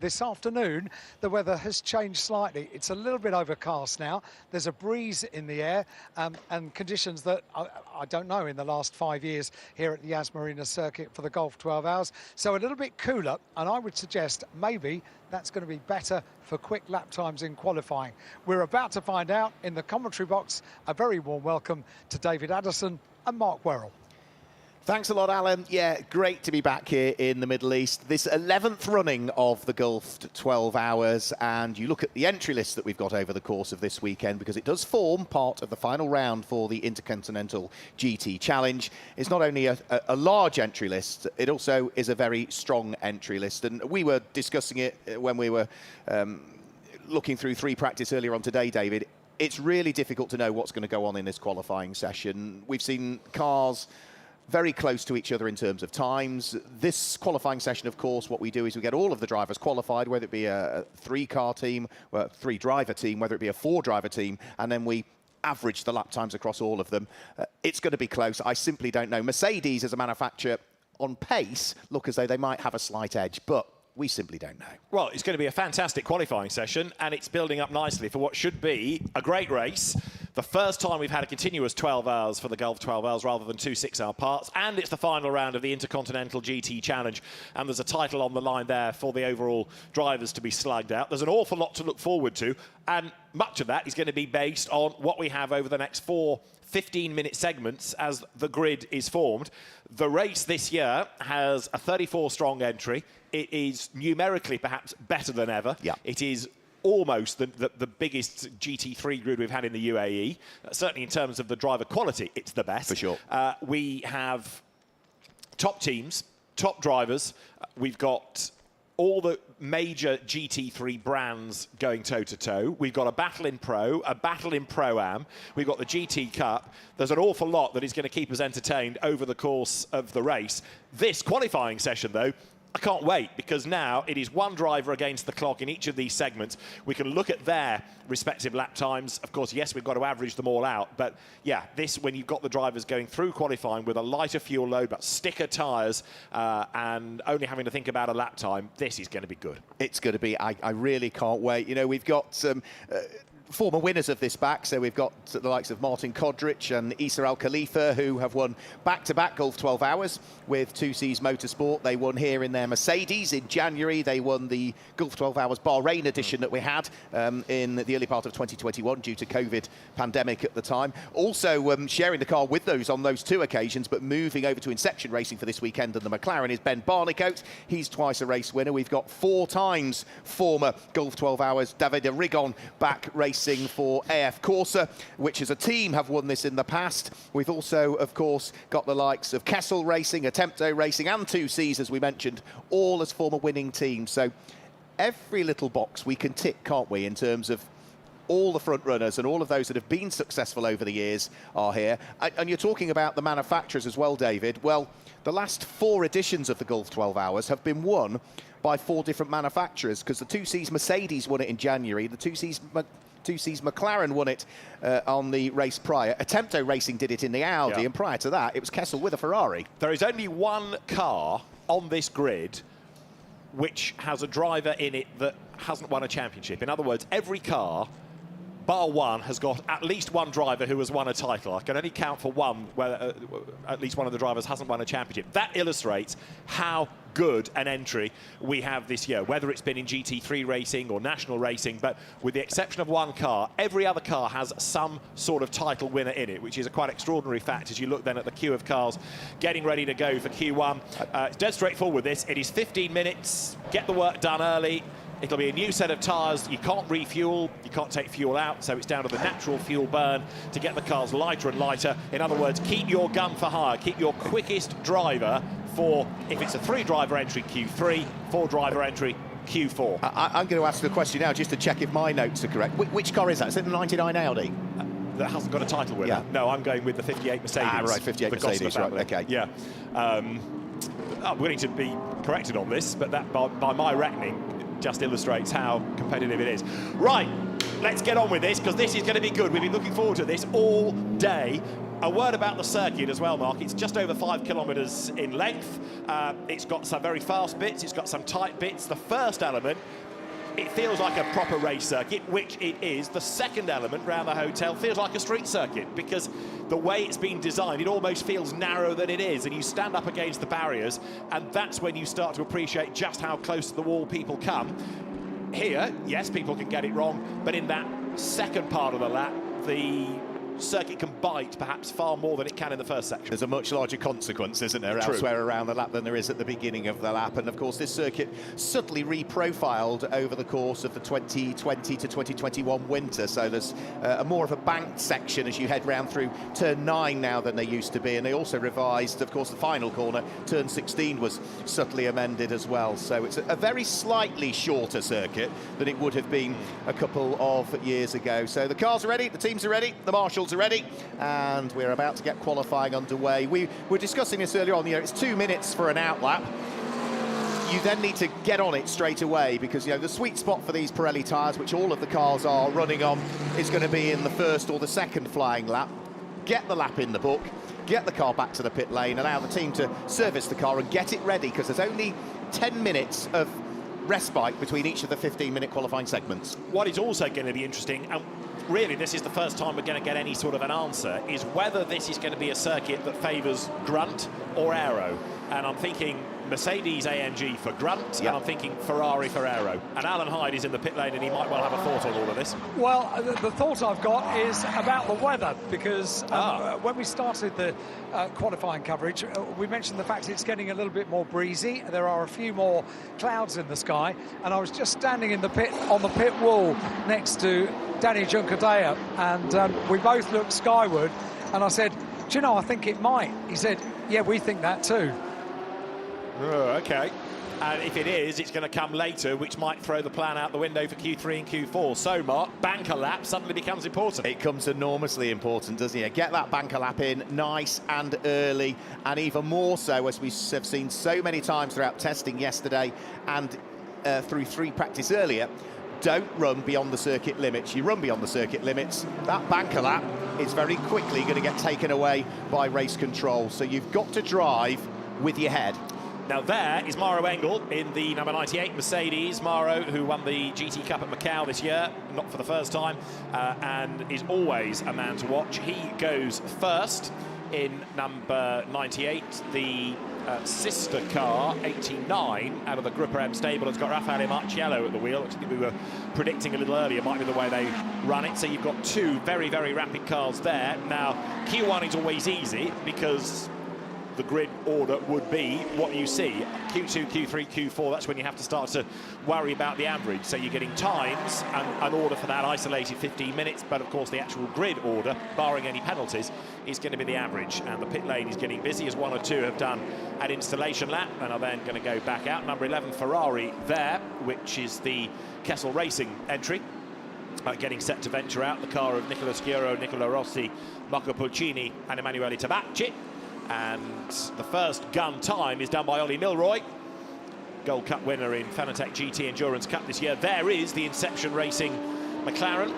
This afternoon, the weather has changed slightly. It's a little bit overcast now. There's a breeze in the air and conditions that I don't know in the last 5 years here at the Yas Marina circuit for the Golf 12 Hours. So a little bit cooler, and I would suggest maybe that's going to be better for quick lap times in qualifying. We're about to find out in the commentary box. A very warm welcome to David Addison and Mark Werrell. Thanks a lot, Alan. Yeah, great to be back here in the Middle East. This 11th running of the Golf 12 Hours, and you look at the entry list that we've got over the course of this weekend, because it does form part of the final round for the Intercontinental GT Challenge. It's not only a large entry list, it also is a very strong entry list. And we were discussing it when we were looking through free practice earlier on today, David. It's really difficult to know what's going to go on in this qualifying session. We've seen cars very close to each other in terms of times. This qualifying session, of course, what we do is we get all of the drivers qualified, whether it be a three-car team, or a three-driver team, whether it be a four-driver team, and then we average the lap times across all of them. It's going to be close. I simply don't know. Mercedes, as a manufacturer, on pace, look as though they might have a slight edge, but we simply don't know. Well, it's going to be a fantastic qualifying session, and it's building up nicely for what should be a great race. The first time we've had a continuous 12 hours for the Golf 12 Hours rather than two 6-hour parts, and it's the final round of the Intercontinental GT Challenge, and there's a title on the line there for the overall drivers to be slugged out. There's an awful lot to look forward to, and much of that is going to be based on what we have over the next 4 15-minute segments as the grid is formed. The race this year has a 34-strong entry. It is numerically perhaps better than ever. Yeah. It is almost the biggest GT3 grid we've had in the UAE. Certainly in terms of the driver quality, it's the best. For sure. We have top teams, top drivers. We've got all the major GT3 brands going toe-to-toe. We've got a battle in Pro, a battle in Pro-Am. We've got the GT Cup. There's an awful lot that is going to keep us entertained over the course of the race. This qualifying session, though, I can't wait, because now it is one driver against the clock in each of these segments. We can look at their respective lap times. Of course, yes, we've got to average them all out. But, yeah, this, when you've got the drivers going through qualifying with a lighter fuel load, but sticker tyres, and only having to think about a lap time, this is going to be good. It's going to be. I really can't wait. You know, we've got some former winners of this back, so we've got the likes of Martin Kodrich and Isa Al Khalifa, who have won back-to-back Golf 12 Hours with 2Cs Motorsport. They won here in their Mercedes in January. They won the Golf 12 Hours Bahrain edition that we had in the early part of 2021 due to COVID pandemic at the time. Also sharing the car with those on those two occasions, but moving over to Inception Racing for this weekend, and the McLaren is Ben Barnicoat. He's twice a race winner. We've got 4 times former Golf 12 Hours David Rigon back racing for AF Corsa, which as a team have won this in the past. We've also, of course, got the likes of Kessel Racing, Attempto Racing and 2Cs, as we mentioned, all as former winning teams. So every little box we can tick, can't we, in terms of all the front runners and all of those that have been successful over the years are here. And you're talking about the manufacturers as well, David. Well, the last 4 editions of the Golf 12 Hours have been won by 4 different manufacturers, because the 2Cs Mercedes won it in January, the 2Cs McLaren won it on the race prior. Attempto Racing did it in the Audi, and prior to that, it was Kessel with a Ferrari. There is only one car on this grid which has a driver in it that hasn't won a championship. In other words, every car, bar one, has got at least one driver who has won a title. I can only count for one where at least one of the drivers hasn't won a championship. That illustrates how good an entry we have this year, whether it's been in GT3 racing or national racing, but with the exception of one car, every other car has some sort of title winner in it, which is a quite extraordinary fact as you look then at the queue of cars getting ready to go for Q1. It's dead straightforward this. It is 15 minutes, get the work done early. It'll be a new set of tyres. You can't refuel, you can't take fuel out, so it's down to the natural fuel burn to get the cars lighter and lighter. In other words, keep your gun for hire, keep your quickest driver for, if it's a 3-driver entry, Q3, 4-driver entry, Q4. I'm going to ask the question now just to check if my notes are correct. Which car is that? Is it the 99 Audi? That hasn't got a title winner. Yeah. No, I'm going with the 58 Mercedes. Ah, right, 58 Mercedes, right, okay. Yeah. I'm willing to be corrected on this, but that, by my reckoning, just illustrates how competitive it is. Right, let's get on with this, because this is going to be good. We've been looking forward to this all day. A word about the circuit as well, Mark. It's just over 5 kilometres in length. It's got some very fast bits, it's got some tight bits. The first element, it feels like a proper race circuit, which it is. The second element, round the hotel, feels like a street circuit because the way it's been designed, it almost feels narrower than it is, and you stand up against the barriers, and that's when you start to appreciate just how close to the wall people come. Here, yes, people can get it wrong, but in that second part of the lap, the circuit can bite perhaps far more than it can in the first section. There's a much larger consequence, isn't there, True. elsewhere around the lap than there is at the beginning of the lap. And of course this circuit subtly reprofiled over the course of the 2020 to 2021 winter, so there's more of a banked section as you head round through turn 9 now than there used to be. And they also revised, of course, the final corner, turn 16 was subtly amended as well, so it's a very slightly shorter circuit than it would have been a couple of years ago. So the cars are ready, the teams are ready, the marshals are ready, and we're about to get qualifying underway. We were discussing this earlier on. You know, it's 2 minutes for an outlap. You then need to get on it straight away because, you know, the sweet spot for these Pirelli tyres, which all of the cars are running on, is going to be in the first or the second flying lap. Get the lap in the book, get the car back to the pit lane, allow the team to service the car and get it ready, because there's only 10 minutes of respite between each of the 15-minute qualifying segments. What is also going to be interesting, and really this is the first time we're going to get any sort of an answer, is whether this is going to be a circuit that favours grunt or aero. And I'm thinking Mercedes AMG for grunt, and I'm thinking Ferrari for aero. And Alan Hyde is in the pit lane, and he might well have a thought on all of this. Well, the thought I've got is about the weather, because when we started the qualifying coverage, we mentioned the fact it's getting a little bit more breezy. There are a few more clouds in the sky, and I was just standing in the pit on the pit wall next to Danny Juncadella, and we both looked skyward, and I said, do you know, I think it might. He said, yeah, we think that too. Oh, okay. And if it is, it's going to come later, which might throw the plan out the window for Q3 and Q4. So, Mark, banker lap suddenly becomes important. It comes enormously important, doesn't it? Get that banker lap in nice and early, and even more so, as we have seen so many times throughout testing yesterday and through 3 practice earlier. Don't run beyond the circuit limits. You run beyond the circuit limits, that banker lap is very quickly going to get taken away by race control. So you've got to drive with your head. Now there is Mauro Engel in the number 98 Mercedes. Mauro, who won the GT Cup at Macau this year, not for the first time, and is always a man to watch. He goes first in number 98, the sister car, 89, out of the Grupper M stable. It's got Raffaele Marciello at the wheel, which I think we were predicting a little earlier might be the way they run it. So you've got 2 very, very rapid cars there. Now, Q1 is always easy because the grid order would be what you see. Q2, Q3, Q4, that's when you have to start to worry about the average. So you're getting times and an order for that isolated 15 minutes, but of course the actual grid order, barring any penalties, is going to be the average. And the pit lane is getting busy, as 1 or 2 have done an installation lap and are then going to go back out. Number 11 Ferrari there, which is the Kessel Racing entry. Getting set to venture out, the car of Nicola Sciuro, Nicola Rossi, Marco Pulcini and Emanuele Tabacci. And the first gun time is done by Ollie Milroy, Gold Cup winner in Fanatec GT Endurance Cup this year. There is the Inception Racing McLaren,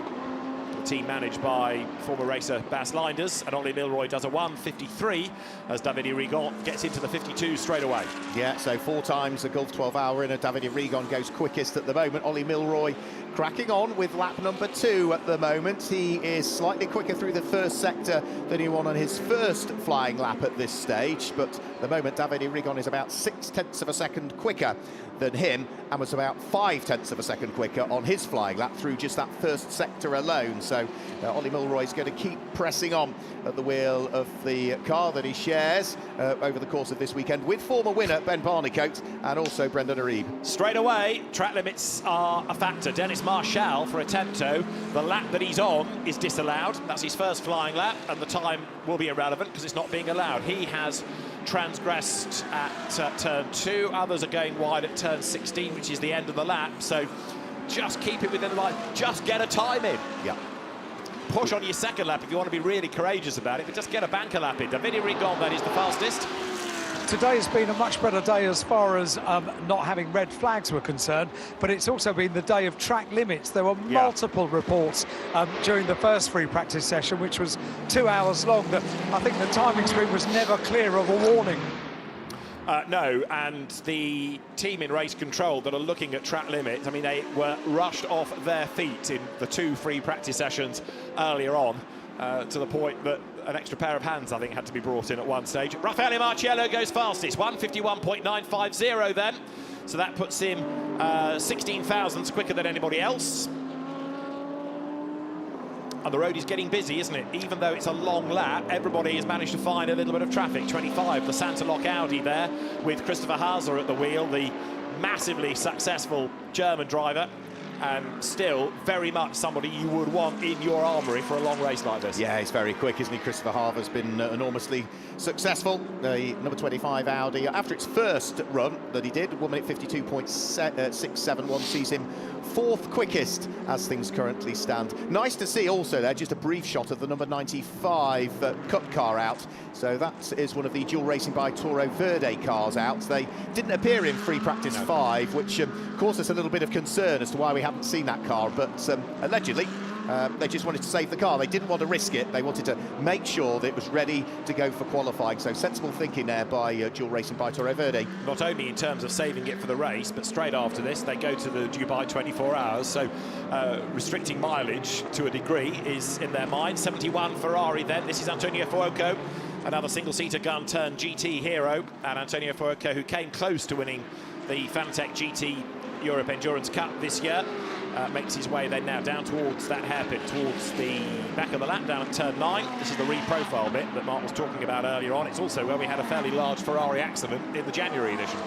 the team managed by former racer Bas Linders, and Ollie Milroy does a 1:53 as Davide Rigon gets into the 52 straight away. Yeah, so 4 times the Gulf 12-hour winner. Davide Rigon goes quickest at the moment. Ollie Milroy cracking on with lap number 2 at the moment. He is slightly quicker through the first sector than he won on his first flying lap at this stage, but at the moment Davide Rigon is about 0.6 of a second quicker than him and was about 0.5 of a second quicker on his flying lap through just that first sector alone. So Ollie Milroy is going to keep pressing on at the wheel of the car that he shares over the course of this weekend with former winner Ben Barnicoat and also Brendan Aribe. Straight away, track limits are a factor. Dennis Marshall for Attento. The lap that he's on is disallowed. That's his first flying lap, and the time will be irrelevant because it's not being allowed. He has transgressed at turn 2. Others are going wide at turn 16, which is the end of the lap. So just keep it within the line. Just get a time in. Yeah. Push on your second lap if you want to be really courageous about it, but just get a banker lap in. Davide Rigon, that is the fastest. today has been a much better day as far as not having red flags were concerned, but it's also been the day of track limits. There were multiple reports during the first free practice session, which was 2 hours long, that I think the timing screen was never clear of a warning. No, and the team in race control that are looking at track limits, I mean, they were rushed off their feet in the 2 free practice sessions earlier on, to the point that an extra pair of hands, I think, had to be brought in at one stage. Raffaele Marciello goes fastest, 1:51.950 then. So that puts him 16 thousandths quicker than anybody else. And the road is getting busy, isn't it? Even though it's a long lap, everybody has managed to find a little bit of traffic. 25, the Santa-Lock Audi there, with Christopher Haser at the wheel, the massively successful German driver, and still very much somebody you would want in your armoury for a long race like this. Yeah, he's very quick, isn't he? Christopher Haver's been enormously successful. The number 25 Audi, after its first run that he did, 1:52.671, sees him 4th quickest as things currently stand. Nice to see also there, just a brief shot of the number 95 Cup car out. So that is one of the dual racing by Toro Verde cars out. They didn't appear in free practice 5, which caused us a little bit of concern as to why we haven't seen that car, but allegedly they just wanted to save the car. They didn't want to risk it. They wanted to make sure that it was ready to go for qualifying. So sensible thinking there by dual racing by Toro Verde. Not only in terms of saving it for the race, but straight after this they go to the Dubai 24 hours, so restricting mileage to a degree is in their mind. 71 Ferrari then. This is Antonio Fuoco, another single-seater gun turned GT hero, and Antonio Fuoco, who came close to winning the Fanatec GT Europe Endurance Cup this year, makes his way then now down towards that hairpin, towards the back of the lap, down at turn 9. This is the re-profile bit that Mark was talking about earlier on. It's also where we had a fairly large Ferrari accident in the January edition.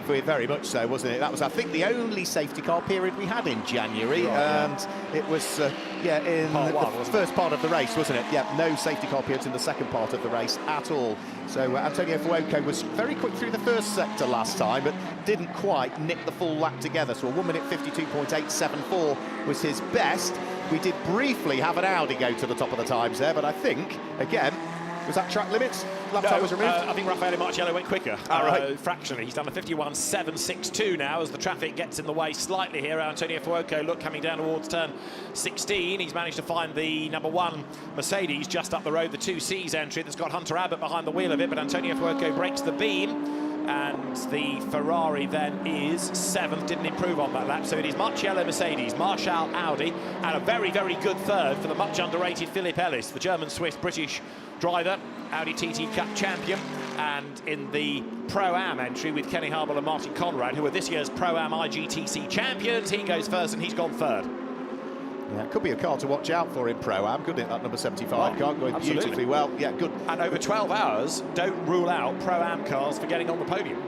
Very much so, wasn't it? That was, I think, the only safety car period we had in January, and it was, in the first part of the race, wasn't it? Yeah, no safety car periods in the second part of the race at all. So Antonio Fuoco was very quick through the first sector last time, but didn't quite knit the full lap together. So a 1:52.874 was his best. We did briefly have an Audi go to the top of the times there, but I think, again, was that track limits? Lap time was removed? I think Raffaele Marciello went quicker, right. fractionally. He's done a 51.762 now as the traffic gets in the way slightly here. Antonio Fuoco, look, coming down towards turn 16. He's managed to find the number 1 Mercedes just up the road, the 2C's entry that's got Hunter Abbott behind the wheel of it, but Antonio Fuoco breaks the beam. And the Ferrari then is 7th, didn't improve on that lap. So it is Marciello Mercedes, Marshall Audi, and a very, very good third for the much underrated Philip Ellis, the German-Swiss-British driver, Audi TT Cup champion, and in the Pro-Am entry with Kenny Harble and Martin Conrad, who are this year's Pro-Am IGTC champions. He goes first and he's gone 3rd. Yeah, it could be a car to watch out for in Pro-Am, couldn't it? That number 75 car going beautifully well. Yeah, good. And over 12 hours, don't rule out Pro-Am cars for getting on the podium.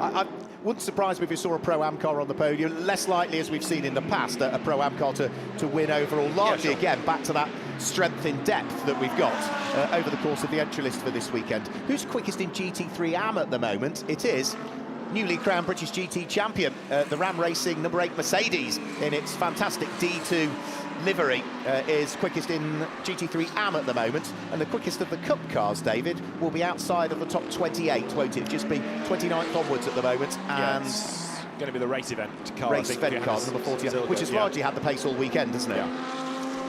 I wouldn't surprise me if you saw a Pro-Am car on the podium. Less likely, as we've seen in the past, a Pro-Am car to win overall. Largely, again, back to that strength in depth that we've got over the course of the entry list for this weekend. Who's quickest in GT3 Am at the moment? It is newly crowned British GT champion, the Ram Racing number 8 Mercedes in its fantastic D2 livery, is quickest in GT3 Am at the moment, and the quickest of the Cup cars, David, will be outside of the top 28, won't it? Just be 29th onwards at the moment, and it's going to be the race event car, race event car number 40, which has largely had the pace all weekend, hasn't it?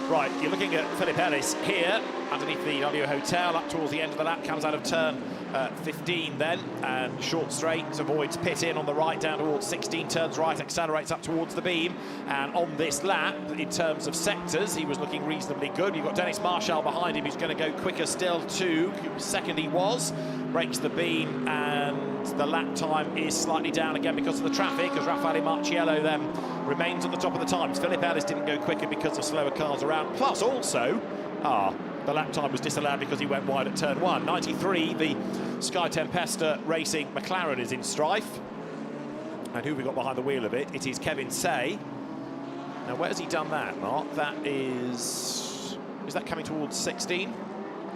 Right, you're looking at Philip Ellis here, underneath the W Hotel, up towards the end of the lap, comes out of turn 15 then, and short straight, avoids pit in on the right, down towards 16, turns right, accelerates up towards the beam, and on this lap, in terms of sectors, he was looking reasonably good. You've got Dennis Marshall behind him, who's going to go quicker still too. Second he was, breaks the beam, and the lap time is slightly down again because of the traffic, as Raffaele Marciello then remains at the top of the times. Philip Ellis didn't go quicker because of slower cars around, plus also, the lap time was disallowed because he went wide at turn 1. 93, the Sky Tempesta Racing McLaren is in strife. And who have we got behind the wheel of it? It is Kevin Say. Now, where has he done that, Mark? That is that coming towards 16?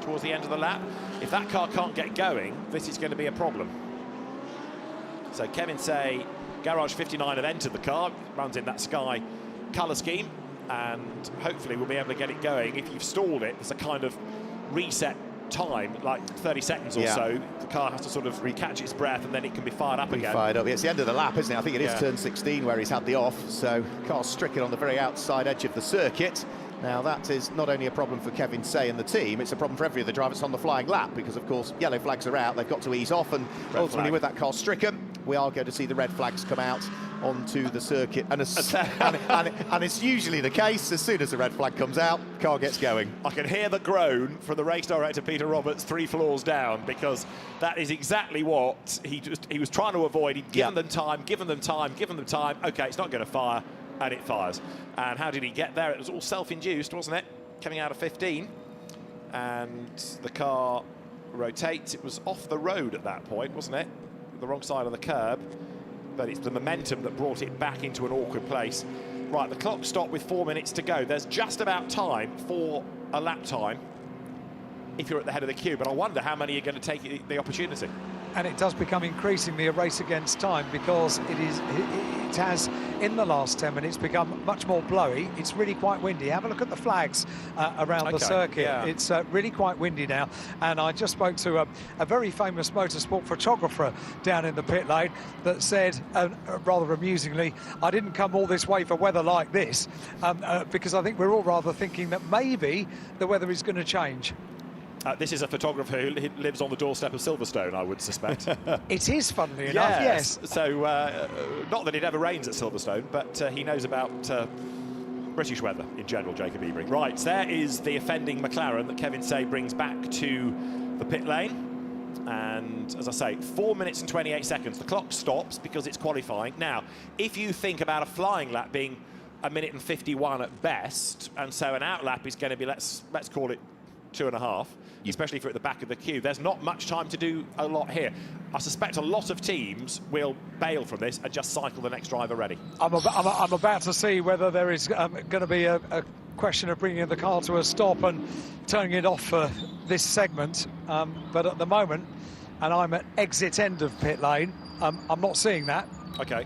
Towards the end of the lap? If that car can't get going, this is going to be a problem. So Kevin Say, Garage 59 have entered the car, runs in that Sky colour scheme, and hopefully we'll be able to get it going. If you've stalled it, it's a kind of reset time, like 30 seconds or so. The car has to sort of catch its breath, and then it can be fired up again. Fired up. It's the end of the lap, isn't it? I think it is turn 16 where he's had the off, so car's stricken on the very outside edge of the circuit. Now, that is not only a problem for Kevin Say and the team, it's a problem for every other driver that's on the flying lap, because, of course, yellow flags are out. They've got to ease off, and ultimately, with that car stricken, we are going to see the red flags come out onto the circuit. And it's usually the case. As soon as the red flag comes out, the car gets going. I can hear the groan from the race director, Peter Roberts, 3 floors down, because that is exactly what he was trying to avoid. He'd given them time, given them time. OK, it's not going to fire. And it fires. And how did he get there? It was all self-induced, wasn't it? Coming out of 15. And the car rotates. It was off the road at that point, wasn't it? The wrong side of the curb. But it's the momentum that brought it back into an awkward place. Right, the clock stopped with 4 minutes to go. There's just about time for a lap time if you're at the head of the queue. But I wonder how many are going to take the opportunity. And it does become increasingly a race against time, because it has, in the last 10 minutes, become much more blowy. It's really quite windy. Have a look at the flags around the circuit. Yeah. It's really quite windy now. And I just spoke to a very famous motorsport photographer down in the pit lane that said, rather amusingly, I didn't come all this way for weather like this, because I think we're all rather thinking that maybe the weather is going to change. This is a photographer who lives on the doorstep of Silverstone, I would suspect. It is, funnily enough, yes. So, not that it ever rains at Silverstone, but he knows about British weather in general, Jacob Ebring. Right, there is the offending McLaren that Kevin Say brings back to the pit lane. And, as I say, 4 minutes and 28 seconds. The clock stops because it's qualifying. Now, if you think about a flying lap being 1 minute and 51 at best, and so an out lap is going to be, let's call it 2.5, especially if you're at the back of the queue, there's not much time to do a lot here. I suspect a lot of teams will bail from this and just cycle the next driver ready. I'm about to see whether there is going to be a question of bringing the car to a stop and turning it off for this segment. But at the moment, and I'm at exit end of pit lane, I'm not seeing that. OK.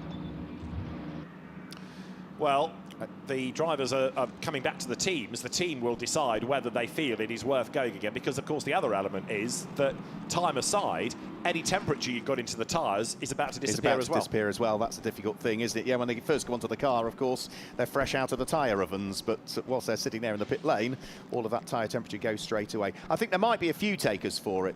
Well, the drivers are coming back to the teams. The team will decide whether they feel it is worth going again, because, of course, the other element is that, time aside, any temperature you got into the tyres is about to disappear as well. That's a difficult thing, isn't it? Yeah, when they first go onto the car, of course, they're fresh out of the tyre ovens, but whilst they're sitting there in the pit lane, all of that tyre temperature goes straight away. I think there might be a few takers for it,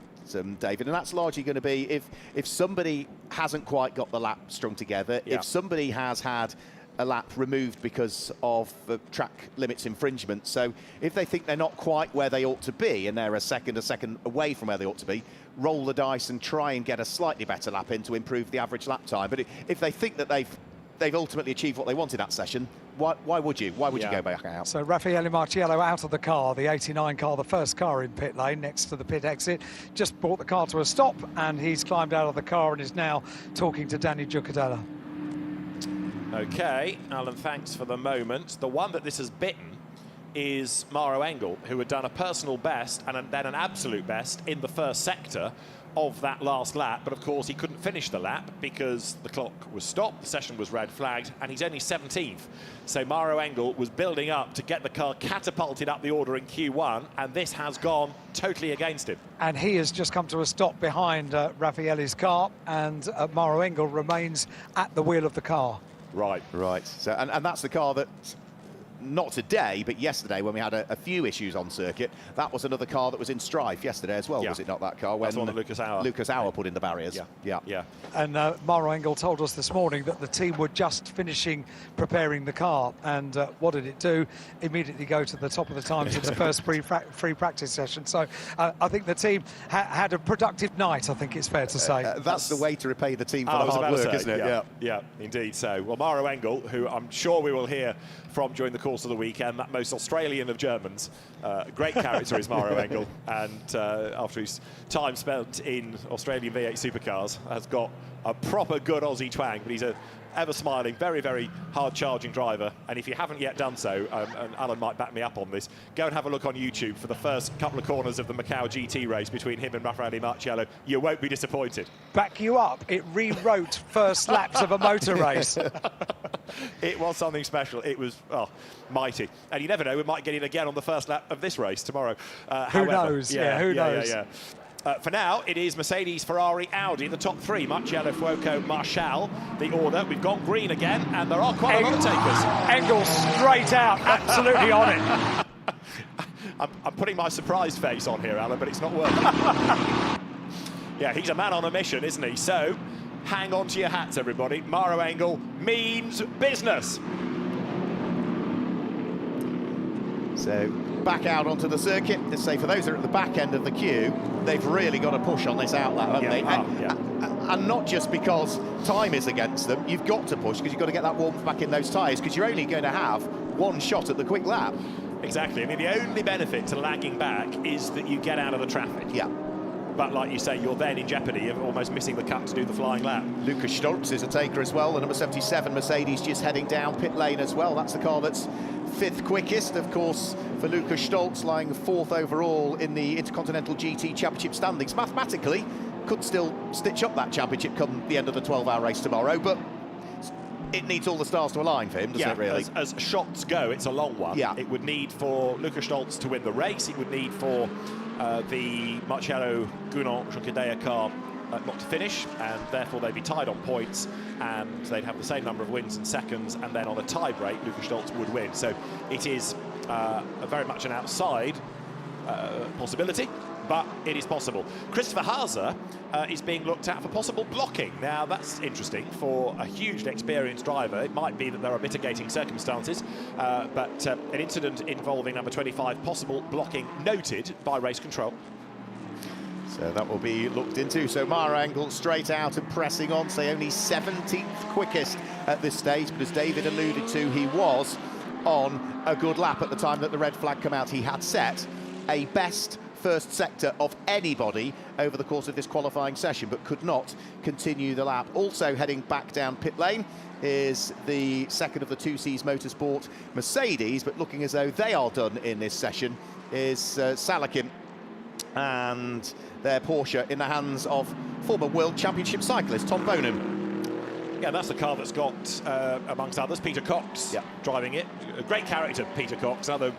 David, and that's largely going to be if somebody hasn't quite got the lap strung together, if somebody has had a lap removed because of track limits infringement. So if they think they're not quite where they ought to be and they're a second away from where they ought to be, roll the dice and try and get a slightly better lap in to improve the average lap time. But if they think that they've ultimately achieved what they wanted that session, why would you? Why would you go back out? So Raffaele Marciello out of the car, the 89 car, the first car in pit lane next to the pit exit, just brought the car to a stop, and he's climbed out of the car and is now talking to Danny Giucadella. OK, Alan, thanks for the moment. The one that this has bitten is Mauro Engel, who had done a personal best and then an absolute best in the first sector of that last lap. But, of course, he couldn't finish the lap because the clock was stopped, the session was red flagged, and he's only 17th. So Mauro Engel was building up to get the car catapulted up the order in Q1, and this has gone totally against him. And he has just come to a stop behind Raffaele's car, and Mauro Engel remains at the wheel of the car. Right. So, and that's the car that, not today, but yesterday, when we had a few issues on circuit, that was another car that was in strife yesterday as well, was it not, that car? That's one that Lucas Auer put in the barriers. Yeah. And Mauro Engel told us this morning that the team were just finishing preparing the car, and what did it do? Immediately go to the top of the times its first free practice session. So I think the team had a productive night, I think it's fair to say. That's the way to repay the team for the hard work, isn't it? Yeah, indeed so. Well, Mauro Engel, who I'm sure we will hear from during the course of the weekend, that most Australian of Germans. Great character is Mauro Engel, and after his time spent in Australian V8 supercars, has got a proper good Aussie twang, but he's a ever smiling, very, very hard-charging driver. And if you haven't yet done so, and Alan might back me up on this, go and have a look on YouTube for the first couple of corners of the Macau GT race between him and Raffaele Marciello. You won't be disappointed. Back you up. It rewrote first laps of a motor race. It was something special. It was, mighty. And you never know, we might get it again on the first lap of this race tomorrow. Who knows? Who knows? For now, it is Mercedes, Ferrari, Audi, the top three. Marciello, Fuoco, Marshall, the order. We've got green again, and there are quite a lot of takers. Engel straight out, absolutely on it. I'm putting my surprised face on here, Alan, but it's not working. Yeah, he's a man on a mission, isn't he? So, hang on to your hats, everybody. Maro Engel means business. So, back out onto the circuit. Let's say for those that are at the back end of the queue, they've really got to push on this outlap, haven't they? And not just because time is against them, you've got to push because you've got to get that warmth back in those tyres, because you're only going to have one shot at the quick lap. Exactly. I mean, the only benefit to lagging back is that you get out of the traffic. Yeah. But like you say, you're then in jeopardy of almost missing the cut to do the flying lap. Lucas Stoltz is a taker as well, the number 77 Mercedes just heading down pit lane as well. That's the car that's 5th quickest, of course, for Lucas Stoltz, lying 4th overall in the Intercontinental GT Championship standings. Mathematically, could still stitch up that championship come the end of the 12-hour race tomorrow, but it needs all the stars to align for him, doesn't it, really? As shots go, it's a long one. Yeah. It would need for Lucas Stoltz to win the race. It would need for the Marciello Gounon-Joncadea car not to finish, and therefore they'd be tied on points, and they'd have the same number of wins and seconds, and then on a tie break, Lucas Stoltz would win. So it is very much an outside possibility, but it is possible. Christopher Haase is being looked at for possible blocking. Now, that's interesting for a hugely experienced driver. It might be that there are mitigating circumstances, but an incident involving number 25, possible blocking noted by race control. So that will be looked into. So Maro Engel straight out and pressing on, say only 17th quickest at this stage, but as David alluded to, he was on a good lap at the time that the red flag came out. He had set a best first sector of anybody over the course of this qualifying session, but could not continue the lap. Also heading back down pit lane is the second of the 2Cs Motorsport Mercedes, but looking as though they are done in this session is Salakin and their Porsche in the hands of former World Championship cyclist Tom Bonham. Yeah, that's the car that's got, amongst others, Peter Cox driving it. A great character, Peter Cox, another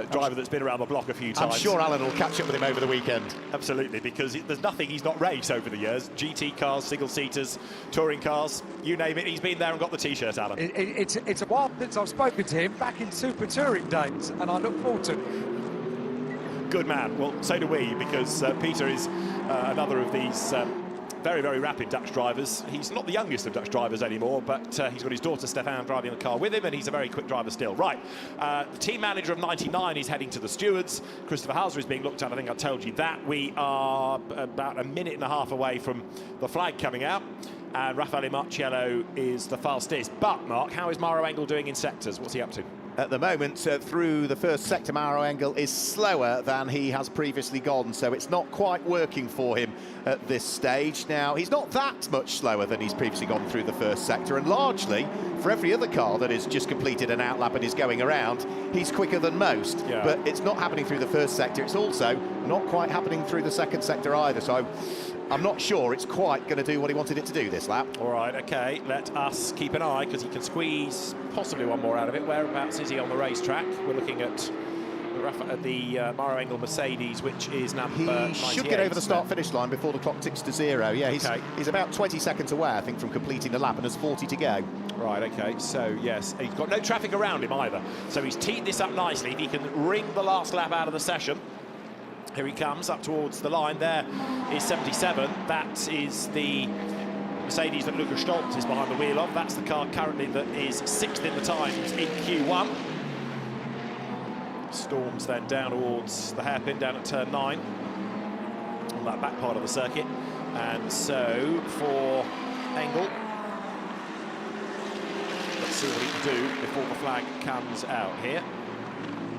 driver that's been around the block a few times. I'm sure Alan will catch up with him over the weekend. Absolutely, because there's nothing he's not raced over the years. GT cars, single-seaters, touring cars, you name it, he's been there and got the T-shirt, Alan. It's a while since I've spoken to him, back in Super Touring days, and I look forward to it. Good man. Well, so do we, because Peter is another of these very, very rapid Dutch drivers. He's not the youngest of Dutch drivers anymore, but he's got his daughter Stefan driving the car with him, and he's a very quick driver still. Right, the team manager of 99 is heading to the stewards. Christopher Haase is being looked at. I think I told you that. We are about a minute and a half away from the flag coming out, and Raffaele Marciello is the fastest. But, Mark, how is Maro Engel doing in sectors? What's he up to? At the moment, through the first sector, Maro Engel is slower than he has previously gone, so it's not quite working for him at this stage. Now, he's not that much slower than he's previously gone through the first sector, and largely, for every other car that has just completed an outlap and is going around, he's quicker than most. Yeah. But it's not happening through the first sector. It's also not quite happening through the second sector either, so I'm not sure it's quite going to do what he wanted it to do this lap. All right, OK, let us keep an eye, because he can squeeze possibly one more out of it. Whereabouts is he on the racetrack? We're looking at the Maro Engel Mercedes, which is number 98. He should get over the start-finish line before the clock ticks to 0. Yeah, he's about 20 seconds away, I think, from completing the lap, and has 40 to go. Right, OK, so, yes, he's got no traffic around him either. So he's teed this up nicely. If he can wring the last lap out of the session. Here he comes up towards the line. There is 77. That is the Mercedes that Lucas Stoltz is behind the wheel of. That's the car currently that is 6th in the times in Q1. Storms then down towards the hairpin down at turn 9 on that back part of the circuit. And so for Engel, let's see what he can do before the flag comes out here.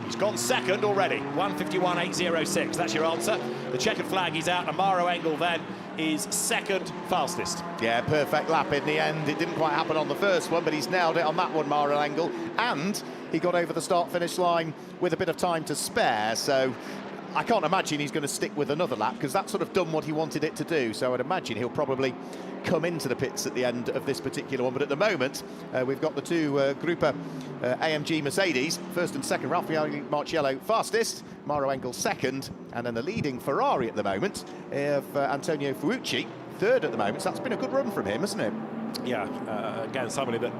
He's gone second already, 1:51.806. That's your answer. The checkered flag is out, and Maro Engel then is second fastest. Yeah, perfect lap in the end. It didn't quite happen on the first one, but he's nailed it on that one, Mauro Engel. And he got over the start-finish line with a bit of time to spare, so I can't imagine he's going to stick with another lap, because that's sort of done what he wanted it to do. So I'd imagine he'll probably come into the pits at the end of this particular one. But at the moment, we've got the two Grupper AMG Mercedes, first and second. Raffaele Marciello fastest, Mauro Engel second, and then the leading Ferrari at the moment of Antonio Fucci, third at the moment. So that's been a good run from him, hasn't it? Yeah, again, somebody that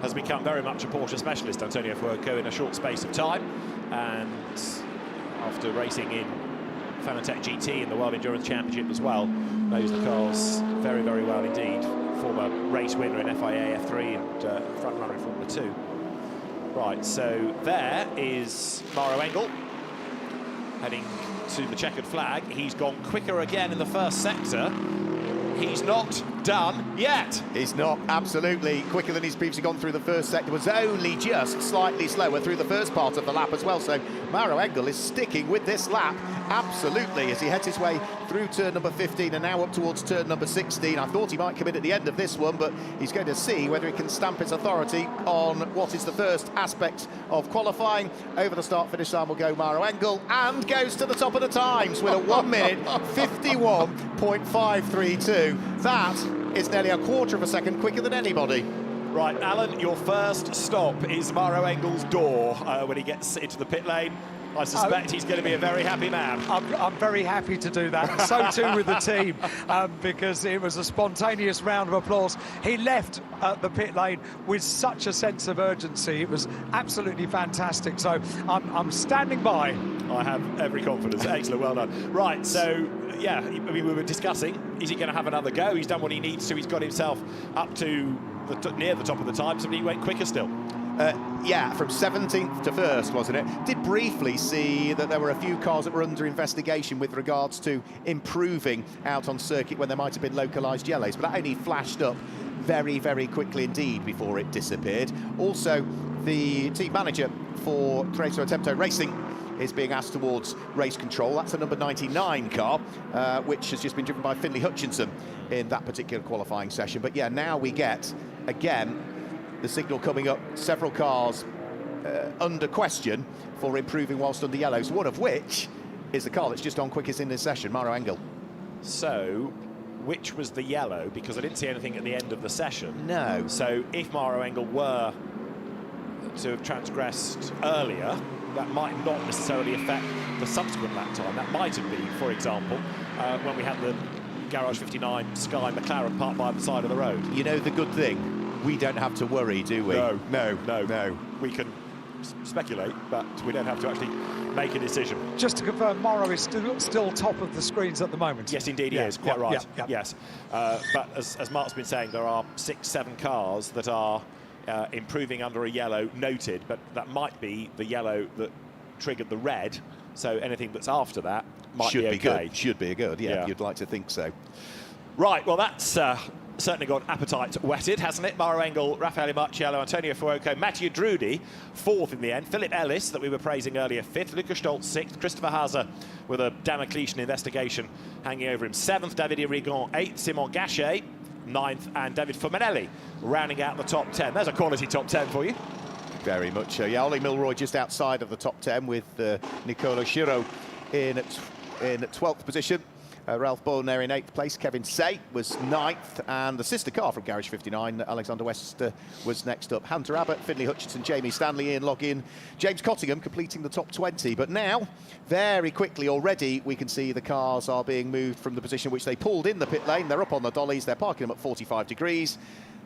has become very much a Porsche specialist, Antonio Fuoco, in a short space of time. And after racing in Fanatec GT in the World Endurance Championship as well, knows the cars very, very well indeed. Former race winner in FIA F3 and front runner in Formula 2. Right, so there is Mauro Engel heading to the checkered flag. He's gone quicker again in the first sector. He's not done yet. He's not, absolutely. Quicker than he's previously gone through the first sector. Was only just slightly slower through the first part of the lap as well. So Mauro Engel is sticking with this lap, absolutely, as he heads his way through turn number 15 and now up towards turn number 16. I thought he might come in at the end of this one, but he's going to see whether he can stamp his authority on what is the first aspect of qualifying. Over the start-finish line will go Mauro Engel, and goes to the top of the times with a 1 minute 51.532. That is nearly a quarter of a second quicker than anybody. Right, Alan, your first stop is Mauro Engel's door when he gets into the pit lane. I suspect he's going to be a very happy man. I'm very happy to do that. And so too with the team, because it was a spontaneous round of applause. He left the pit lane with such a sense of urgency. It was absolutely fantastic. So I'm standing by. I have every confidence. Excellent, well done. Right, so yeah, I mean, we were discussing, is he going to have another go? He's done what he needs to. He's got himself up to near the top of the times, and he went quicker still. Yeah, from 17th to 1st, wasn't it? Did briefly see that there were a few cars that were under investigation with regards to improving out on circuit when there might have been localised yellows, but that only flashed up very, very quickly indeed before it disappeared. Also, the team manager for Trento Attempto Racing is being asked towards race control. That's the number 99 car, which has just been driven by Finlay Hutchinson in that particular qualifying session. But yeah, now we get, again, the signal coming up, several cars under question for improving whilst under yellows, one of which is the car that's just on quickest in this session, Mauro Engel. So, which was the yellow? Because I didn't see anything at the end of the session. No. So, if Mauro Engel were to have transgressed earlier, that might not necessarily affect the subsequent lap time. That might have been, for example, when we had the Garage 59 Sky McLaren parked by the side of the road. You know the good thing? We don't have to worry, do we? No. We can speculate, but we don't have to actually make a decision. Just to confirm, Mauro is still top of the screens at the moment. Yes, indeed he is. Quite right. Yes. But as Mark's been saying, there are 6-7 cars that are improving under a yellow noted, but that might be the yellow that triggered the red. So anything that's after that might be okay. Good. Should be good. Yeah, you'd like to think so. Right. Well, that's certainly got appetite whetted, hasn't it? Mauro Engel, Raffaele Marciello, Antonio Fuoco, Mathieu Drudi, 4th in the end. Philip Ellis, that we were praising earlier, 5th. Lukas Stoltz, 6th. Christopher Haase with a Damocletian investigation hanging over him. 7th, Davide Rigon. 8th, Simon Gachet. 9th, and David Fumanelli rounding out the top 10. There's a quality top 10 for you. Very much so. Yeah, Ollie Milroy just outside of the top 10 with Nicolo Schiro in 12th position. Ralph Bollner in 8th place. Kevin Say was 9th, and the sister car from Garage 59, Alexander West, was next up. Hunter Abbott, Finlay Hutchinson, Jamie Stanley, Ian Loggin, James Cottingham completing the top 20. But now, very quickly already, we can see the cars are being moved from the position which they pulled in the pit lane. They're up on the dollies. They're parking them at 45 degrees,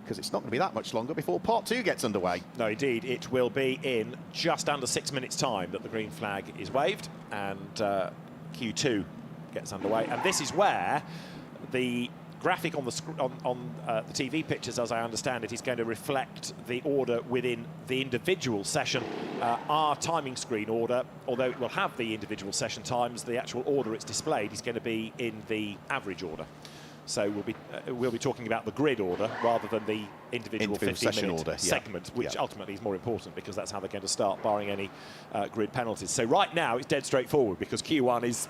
because it's not going to be that much longer before part 2 gets underway. No, indeed. It will be in just under 6 minutes' time that the green flag is waved, and Q2 gets underway. And this is where the graphic on the TV pictures, as I understand it, is going to reflect the order within the individual session. Our timing screen order, although it will have the individual session times, the actual order it's displayed is going to be in the average order. So we'll be talking about the grid order rather than the individual 15-minute segment, which ultimately is more important, because that's how they're going to start, barring any grid penalties. So right now it's dead straightforward, because Q1 is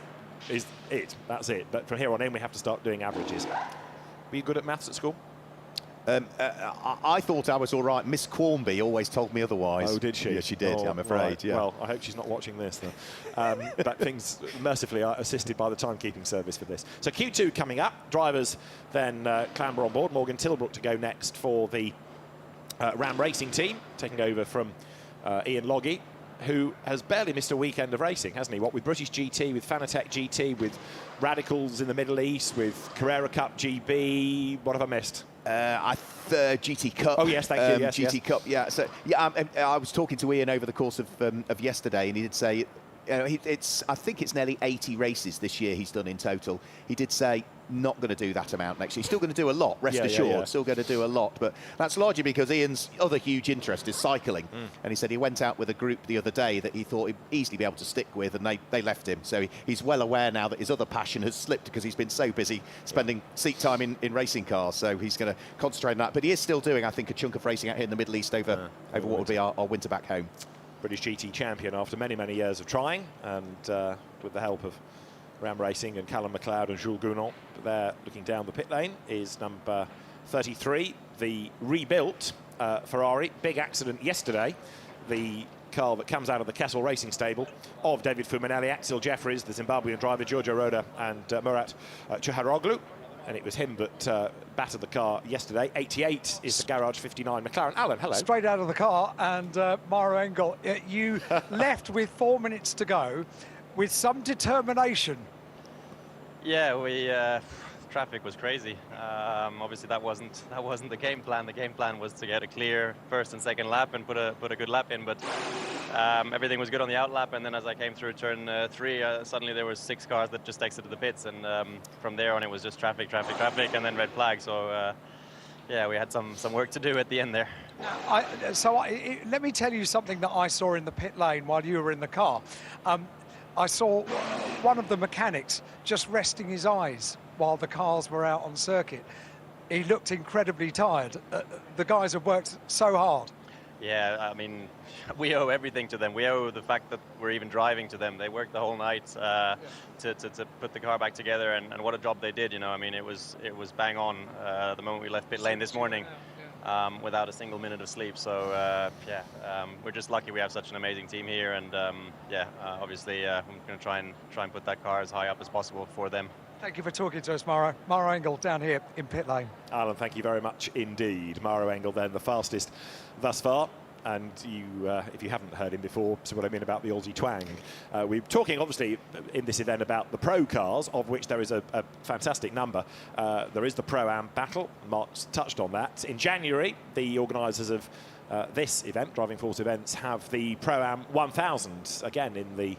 is it. That's it. But from here on in, we have to start doing averages. Were you good at maths at school? I thought I was all right. Miss Quarmby always told me otherwise. Oh, did she? Yeah, she did, oh, I'm afraid. Right. Yeah. Well, I hope she's not watching this, then. But things, mercifully, are assisted by the timekeeping service for this. So Q2 coming up. Drivers then clamber on board. Morgan Tilbrook to go next for the Ram Racing team, taking over from Ian Loggy, who has barely missed a weekend of racing, hasn't he? What with British GT, with Fanatec GT, with Radicals in the Middle East, with Carrera Cup GB. What have I missed? GT Cup. Oh yes, thank you. Yes, GT Cup. Yeah. So yeah, I was talking to Ian over the course of yesterday, and he did say, I think it's nearly 80 races this year he's done in total. He did say not going to do that amount next year. He's still going to do a lot, rest assured, still going to do a lot. But that's largely because Ian's other huge interest is cycling. And he said he went out with a group the other day that he thought he'd easily be able to stick with, and they left him. So he's well aware now that his other passion has slipped because he's been so busy spending seat time in racing cars. So he's going to concentrate on that. But he is still doing, I think, a chunk of racing out here in the Middle East over what will be our winter back home. British GT champion after many, many years of trying, and with the help of Ram Racing and Callum McLeod and Jules Gounon. There, looking down the pit lane, is number 33, the rebuilt Ferrari. Big accident yesterday. The car that comes out of the Kessel Racing stable of David Fuminelli, Axel Jeffries, the Zimbabwean driver, Giorgio Roda and Murat Chuharoglu. And it was him that battered the car yesterday. 88 is the Garage 59 McLaren. Alan, hello. Straight out of the car, and Mauro Engel, you left with 4 minutes to go with some determination. Yeah, we traffic was crazy. Obviously, that wasn't the game plan. The game plan was to get a clear first and second lap and put a good lap in. But everything was good on the out lap, and then as I came through turn 3, suddenly there was 6 cars that just exited the pits, and from there on it was just traffic, and then red flag. So yeah, we had some work to do at the end there. Let me tell you something that I saw in the pit lane while you were in the car. I saw one of the mechanics just resting his eyes while the cars were out on circuit. He looked incredibly tired. The guys have worked so hard. Yeah, I mean, we owe everything to them. We owe the fact that we're even driving to them. They worked the whole night to put the car back together, and what a job they did. You know, I mean, it was bang on the moment we left pit lane this morning. Without a single minute of sleep. So we're just lucky we have such an amazing team here, and obviously I'm going to try and put that car as high up as possible for them. Thank you for talking to us, Mauro. Mauro Engel down here in pit lane. Alan, thank you very much indeed. Mauro Engel then the fastest thus far. And you, if you haven't heard him before, see what I mean about the Aussie twang. We're talking, obviously, in this event about the pro cars, of which there is a fantastic number. There is the Pro-Am battle. Mark's touched on that. In January, the organisers of this event, Driving Force Events, have the Pro-Am 1000, again, in the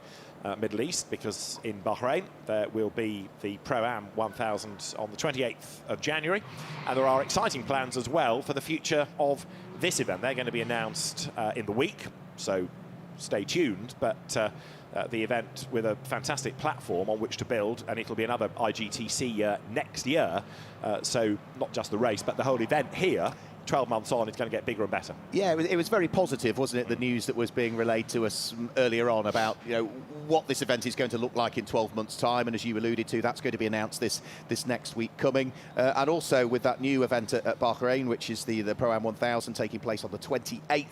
Middle East, because in Bahrain there will be the Pro-Am 1000 on the 28th of January. And there are exciting plans as well for the future of this event. They're going to be announced in the week, so stay tuned. But the event with a fantastic platform on which to build, and it'll be another IGTC next year. So not just the race, but the whole event here. 12 months on, it's going to get bigger and better. Yeah, it was very positive, wasn't it, the news that was being relayed to us earlier on about, you know, what this event is going to look like in 12 months' time, and as you alluded to, that's going to be announced this next week coming. And also with that new event at Bahrain, which is the Pro-Am 1000 taking place on the 28th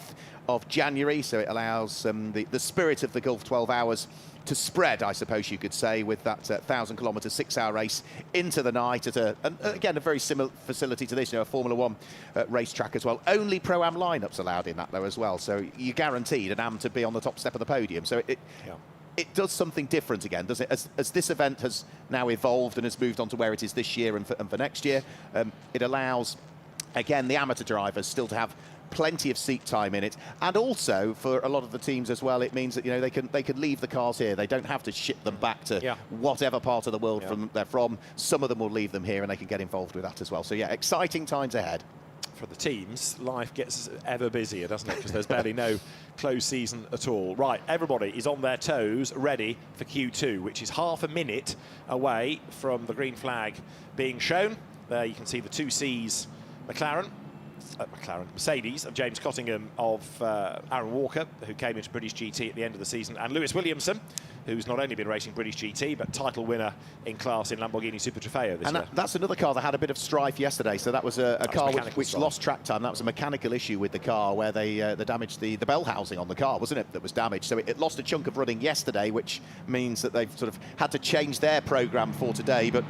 of January, so it allows the spirit of the Gulf 12 Hours to spread, I suppose you could say, with that 1,000-kilometre, 6-hour race into the night at again, a very similar facility to this, you know, a Formula One racetrack as well. Only Pro-Am lineups allowed in that, though, as well. So you're guaranteed an Am to be on the top step of the podium. So it does something different again, doesn't it? As this event has now evolved and has moved on to where it is this year and for next year, it allows, again, the amateur drivers still to have plenty of seat time in it, and also for a lot of the teams as well, it means that, you know, they can leave the cars here. They don't have to ship them back to whatever part of the world they're from. Some of them will leave them here, and they can get involved with that as well. So yeah, exciting times ahead. For the teams, life gets ever busier, doesn't it? Because there's barely no closed season at all. Right, everybody is on their toes, ready for Q2, which is half a minute away from the green flag being shown. There you can see the 2Cs Mercedes of James Cottingham, of Aaron Walker, who came into British GT at the end of the season, and Lewis Williamson, who's not only been racing British GT, but title winner in class in Lamborghini Super Trofeo this year. That's another car that had a bit of strife yesterday. So that was a car which lost track time. That was a mechanical issue with the car where they damaged the bell housing on the car, wasn't it, that was damaged. So it lost a chunk of running yesterday, which means that they've sort of had to change their programme for today. But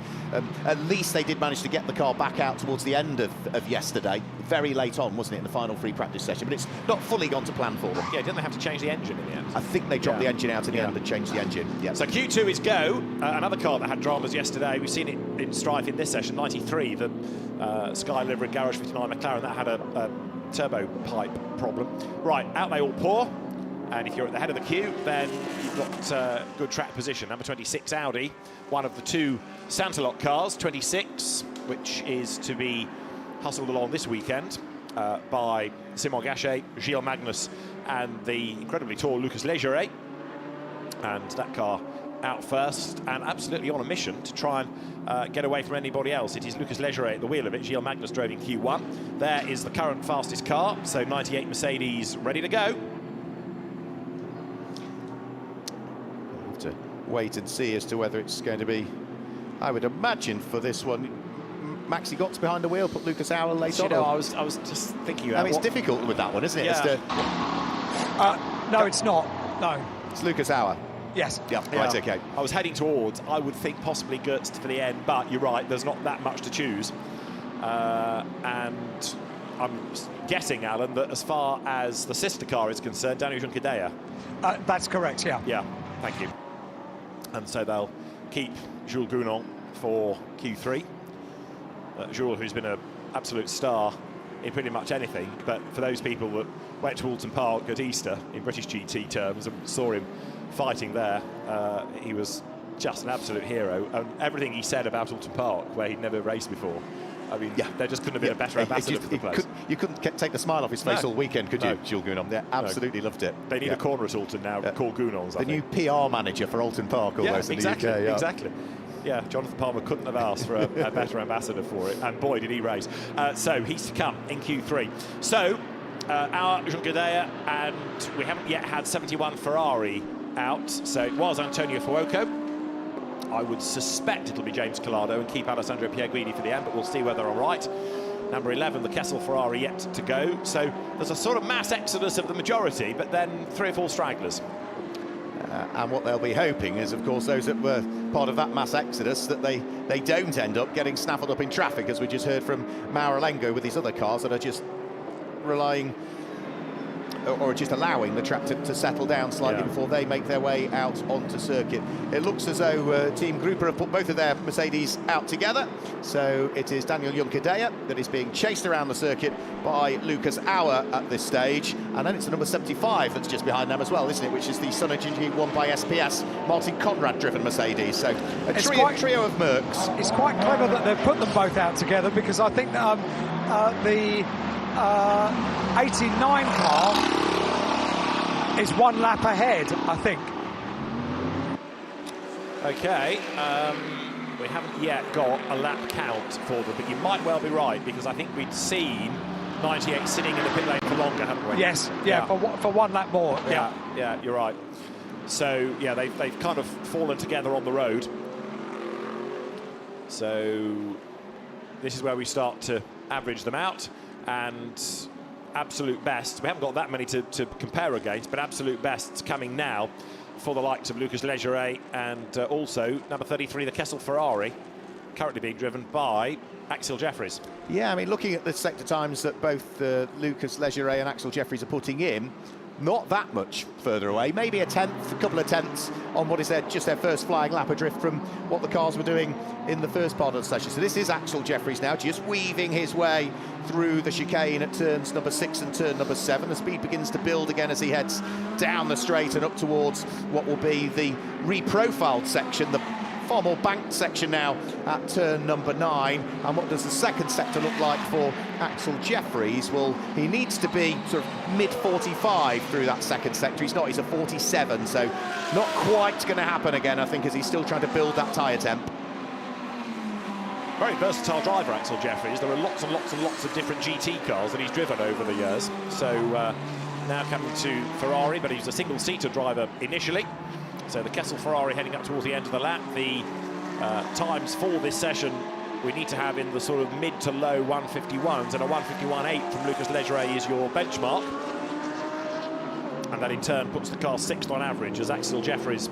at least they did manage to get the car back out towards the end of yesterday. Very late on, wasn't it, in the final free practice session? But it's not fully gone to plan for them. Yeah, didn't they have to change the engine in the end? I think they dropped the engine out in the end and changed the engine. Yeah. So Q2 is go. Another car that had dramas yesterday. We've seen it in strife in this session. 93, the Sky Livery Garage 59 McLaren, that had a turbo pipe problem. Right, out they all pour. And if you're at the head of the queue, then you've got good track position. Number 26 Audi, one of the two Santalot cars, 26, which is to be hustled along this weekend by Simon Gachet, Gilles Magnus, and the incredibly tall Lucas Legeret. And that car out first and absolutely on a mission to try and get away from anybody else. It is Lucas Legeret at the wheel of it. Gilles Magnus drove in Q1. There is the current fastest car, so 98 Mercedes ready to go. We'll have to wait and see as to whether it's going to be, I would imagine for this one, Maxi Gott's behind the wheel, put Lucas Auer late on. I was just thinking about it's difficult with that one, isn't it? Yeah. No, it's not. No. It's Lucas Auer. Yes. Yeah, right, okay. I was heading towards, I would think, possibly Gertz for the end, but you're right, there's not that much to choose. And I'm guessing, Alan, that as far as the sister car is concerned, Daniel Juncadella. That's correct, yeah. Yeah, thank you. And so they'll keep Jules Gounon for Q3. Jules, who's been an absolute star in pretty much anything, but for those people that went to Alton Park at Easter in British GT terms and saw him fighting there, he was just an absolute hero. And everything he said about Alton Park, where he'd never raced before, I mean, there just couldn't have been a better ambassador for the place. You couldn't take the smile off his face all weekend, could you, Jules Gounon? Yeah, absolutely loved it. They need a corner at Alton now, called Gounon's, the new PR manager for Alton Park, almost, in the UK. Yeah, exactly. Yeah, Jonathan Palmer couldn't have asked for a better ambassador for it, and boy, did he race. So he's to come in Q3. So our Juncadella, and we haven't yet had 71 Ferrari out, so it was Antonio Fuoco. I would suspect it'll be James Collado and keep Alessandro Pierguidi for the end, but we'll see whether I'm right. Number 11, the Kessel Ferrari, yet to go. So there's a sort of mass exodus of the majority, but then 3 or 4 stragglers. And what they'll be hoping is, of course, those that were part of that mass exodus, that they don't end up getting snaffled up in traffic, as we just heard from Mauralengo with these other cars that are just relying or just allowing the track to settle down slightly before they make their way out onto circuit. It looks as though Team Grouper have put both of their Mercedes out together. So it is Daniel Juncadella that is being chased around the circuit by Lucas Auer at this stage. And then it's the number 75 that's just behind them as well, isn't it? Which is the Synergy won by SPS, Martin Conrad-driven Mercedes. So a trio of Mercs. It's quite clever that they've put them both out together, because I think the 89 car is 1 lap ahead, I think. Okay, we haven't yet got a lap count for them, but you might well be right, because I think we'd seen 98 sitting in the pit lane for longer, haven't we? Yes, for 1 lap more. Yeah, you're right. So, yeah, they've kind of fallen together on the road. So this is where we start to average them out, and absolute best, we haven't got that many to compare against, but absolute best's coming now for the likes of Lucas Legeret, and also number 33, the Kessel Ferrari, currently being driven by Axel Jeffries. Yeah, I mean, looking at the sector times that both Lucas Legeret and Axel Jeffries are putting in, not that much further away, maybe a couple of tenths on what is just their first flying lap adrift from what the cars were doing in the first part of the session. So this is Axel Jeffries now, just weaving his way through the chicane at turns number 6 and turn number 7. The speed begins to build again as he heads down the straight and up towards what will be the reprofiled section, the far more banked section now at turn number 9. And what does the second sector look like for Axel Jeffries? Well, he needs to be sort of mid-45 through that second sector. He's not, he's a 47, so not quite going to happen again, I think, as he's still trying to build that tyre temp. Very versatile driver, Axel Jeffries. There are lots and lots and lots of different GT cars that he's driven over the years. So now coming to Ferrari, but he's a single-seater driver initially. So the Kessel Ferrari heading up towards the end of the lap. The times for this session we need to have in the sort of mid to low 151s, and a 151.8 from Lucas Leggeret is your benchmark. And that in turn puts the car 6th on average as Axel Jeffries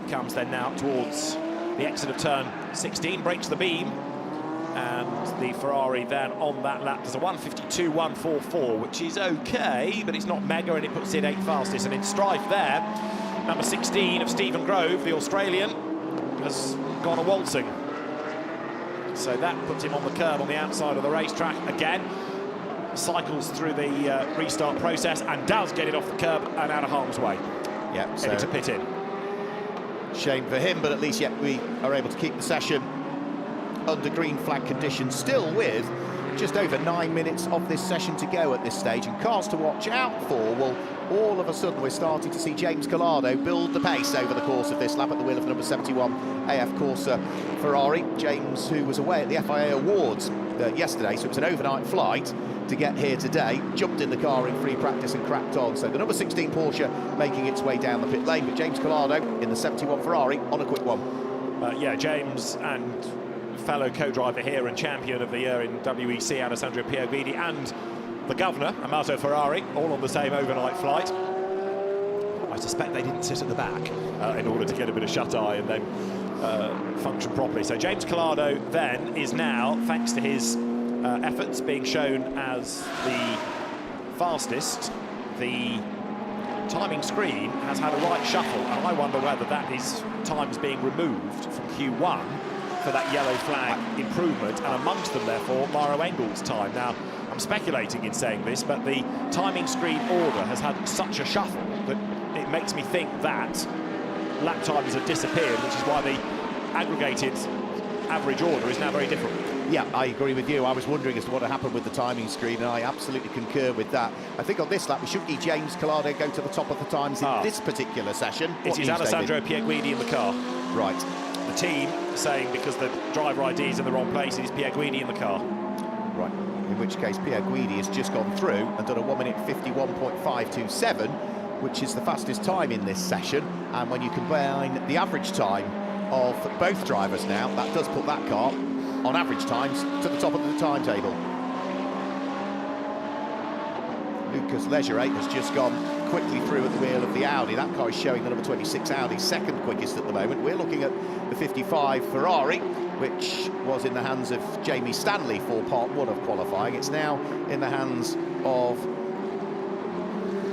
comes then now towards the exit of turn 16, breaks the beam, and the Ferrari then on that lap does a 152.144, which is okay, but it's not mega, and it puts it 8th fastest. And in strife there, number 16 of Stephen Grove, the Australian, has gone a waltzing. So that puts him on the curb on the outside of the racetrack again. Cycles through the restart process and does get it off the curb and out of harm's way. Yeah, so it's a pit in. Shame for him, but at least yet we are able to keep the session under green flag conditions, still with just over 9 minutes of this session to go at this stage, and cars to watch out for. Well, all of a sudden we're starting to see James Collado build the pace over the course of this lap at the wheel of number 71 AF Corsa Ferrari. James, who was away at the FIA Awards yesterday, so it was an overnight flight to get here today, jumped in the car in free practice and cracked on. So the number 16 Porsche making its way down the pit lane, but James Collado in the 71 Ferrari on a quick one. Yeah, James and fellow co-driver here and champion of the year in WEC, Alessandro Pierguidi, and the governor, Amato Ferrari, all on the same overnight flight. I suspect they didn't sit at the back in order to get a bit of shut-eye and then function properly. So James Collado then is now, thanks to his efforts, being shown as the fastest. The timing screen has had a right shuffle, and I wonder whether that is times being removed from Q1 for that yellow flag improvement, and amongst them, therefore, Mauro Engel's time. Now, I'm speculating in saying this, but the timing screen order has had such a shuffle that it makes me think that lap times have disappeared, which is why the aggregated average order is now very different. Yeah, I agree with you. I was wondering as to what had happened with the timing screen, and I absolutely concur with that. I think on this lap, we should see James Collado go to the top of the times in this particular session. It is Alessandro Pierguidi in the car. Right. The team saying because the driver ID is in the wrong place, it is Pierguidi in the car. Right, in which case Pierguidi has just gone through and done a 1 minute 51.527, which is the fastest time in this session. And when you combine the average time of both drivers now, that does put that car on average times to the top of the timetable. Lucas Leggeret has just gone quickly through at the wheel of the Audi. That car is showing the number 26 Audi second quickest at the moment. We're looking at the 55 Ferrari, which was in the hands of Jamie Stanley for part one of qualifying. It's now in the hands of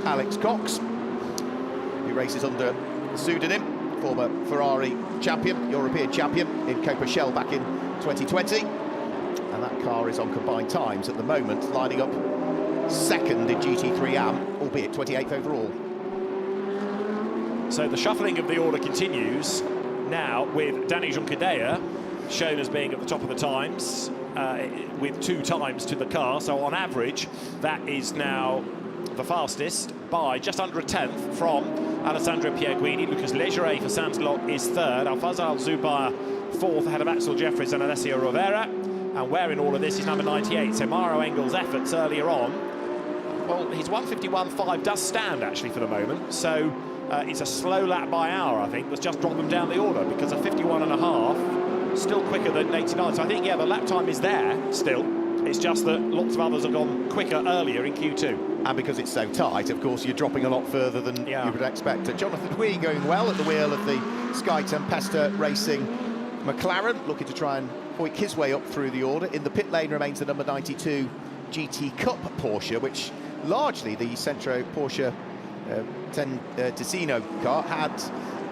Alex Cox, who races under the pseudonym, former Ferrari champion, European champion in Copa Shell back in 2020. And that car is on combined times at the moment, lining up second in GT3 AM, albeit 28th overall. So the shuffling of the order continues now with Danny Juncadella shown as being at the top of the times with 2 times to the car. So on average, that is now the fastest by just under a tenth from Alessandro Pierguidi. Lucas Leggeret for Sandslock is third. Alfazal Zubair fourth, ahead of Axel Jeffries and Alessio Rovera. And where in all of this is number 98. So Mauro Engel's efforts earlier on, well, his 151.5 does stand actually for the moment. So it's a slow lap by hour, I think, that's just dropped them down the order, because a 51.5 still quicker than 89. So I think, yeah, the lap time is there still. It's just that lots of others have gone quicker earlier in Q2. And because it's so tight, of course, you're dropping a lot further than you would expect. Jonathan Hui going well at the wheel of the Sky Tempesta Racing McLaren, looking to try and hoik his way up through the order. In the pit lane remains the number 92 GT Cup Porsche, which largely the Centro Porsche Ticino car had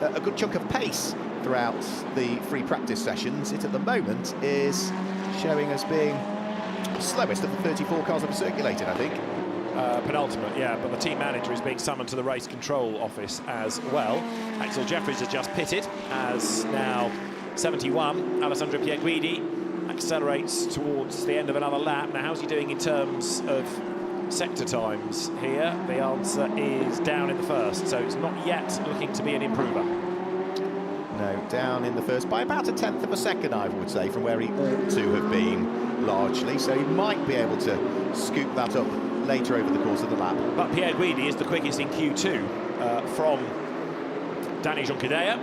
a good chunk of pace throughout the free practice sessions. It at the moment is showing as being slowest of the 34 cars that have circulated, I think. Penultimate, yeah, but the team manager is being summoned to the race control office as well. Axel Jeffries has just pitted as now 71. Alessandro Pierguidi accelerates towards the end of another lap. Now, how's he doing in terms of sector times here? The answer is down in the first, so it's not yet looking to be an improver. No, down in the first by about a tenth of a second, I would say, from where he ought to have been largely, so he might be able to scoop that up later over the course of the lap. But Pierguidi is the quickest in Q2 from Danny Junqueira,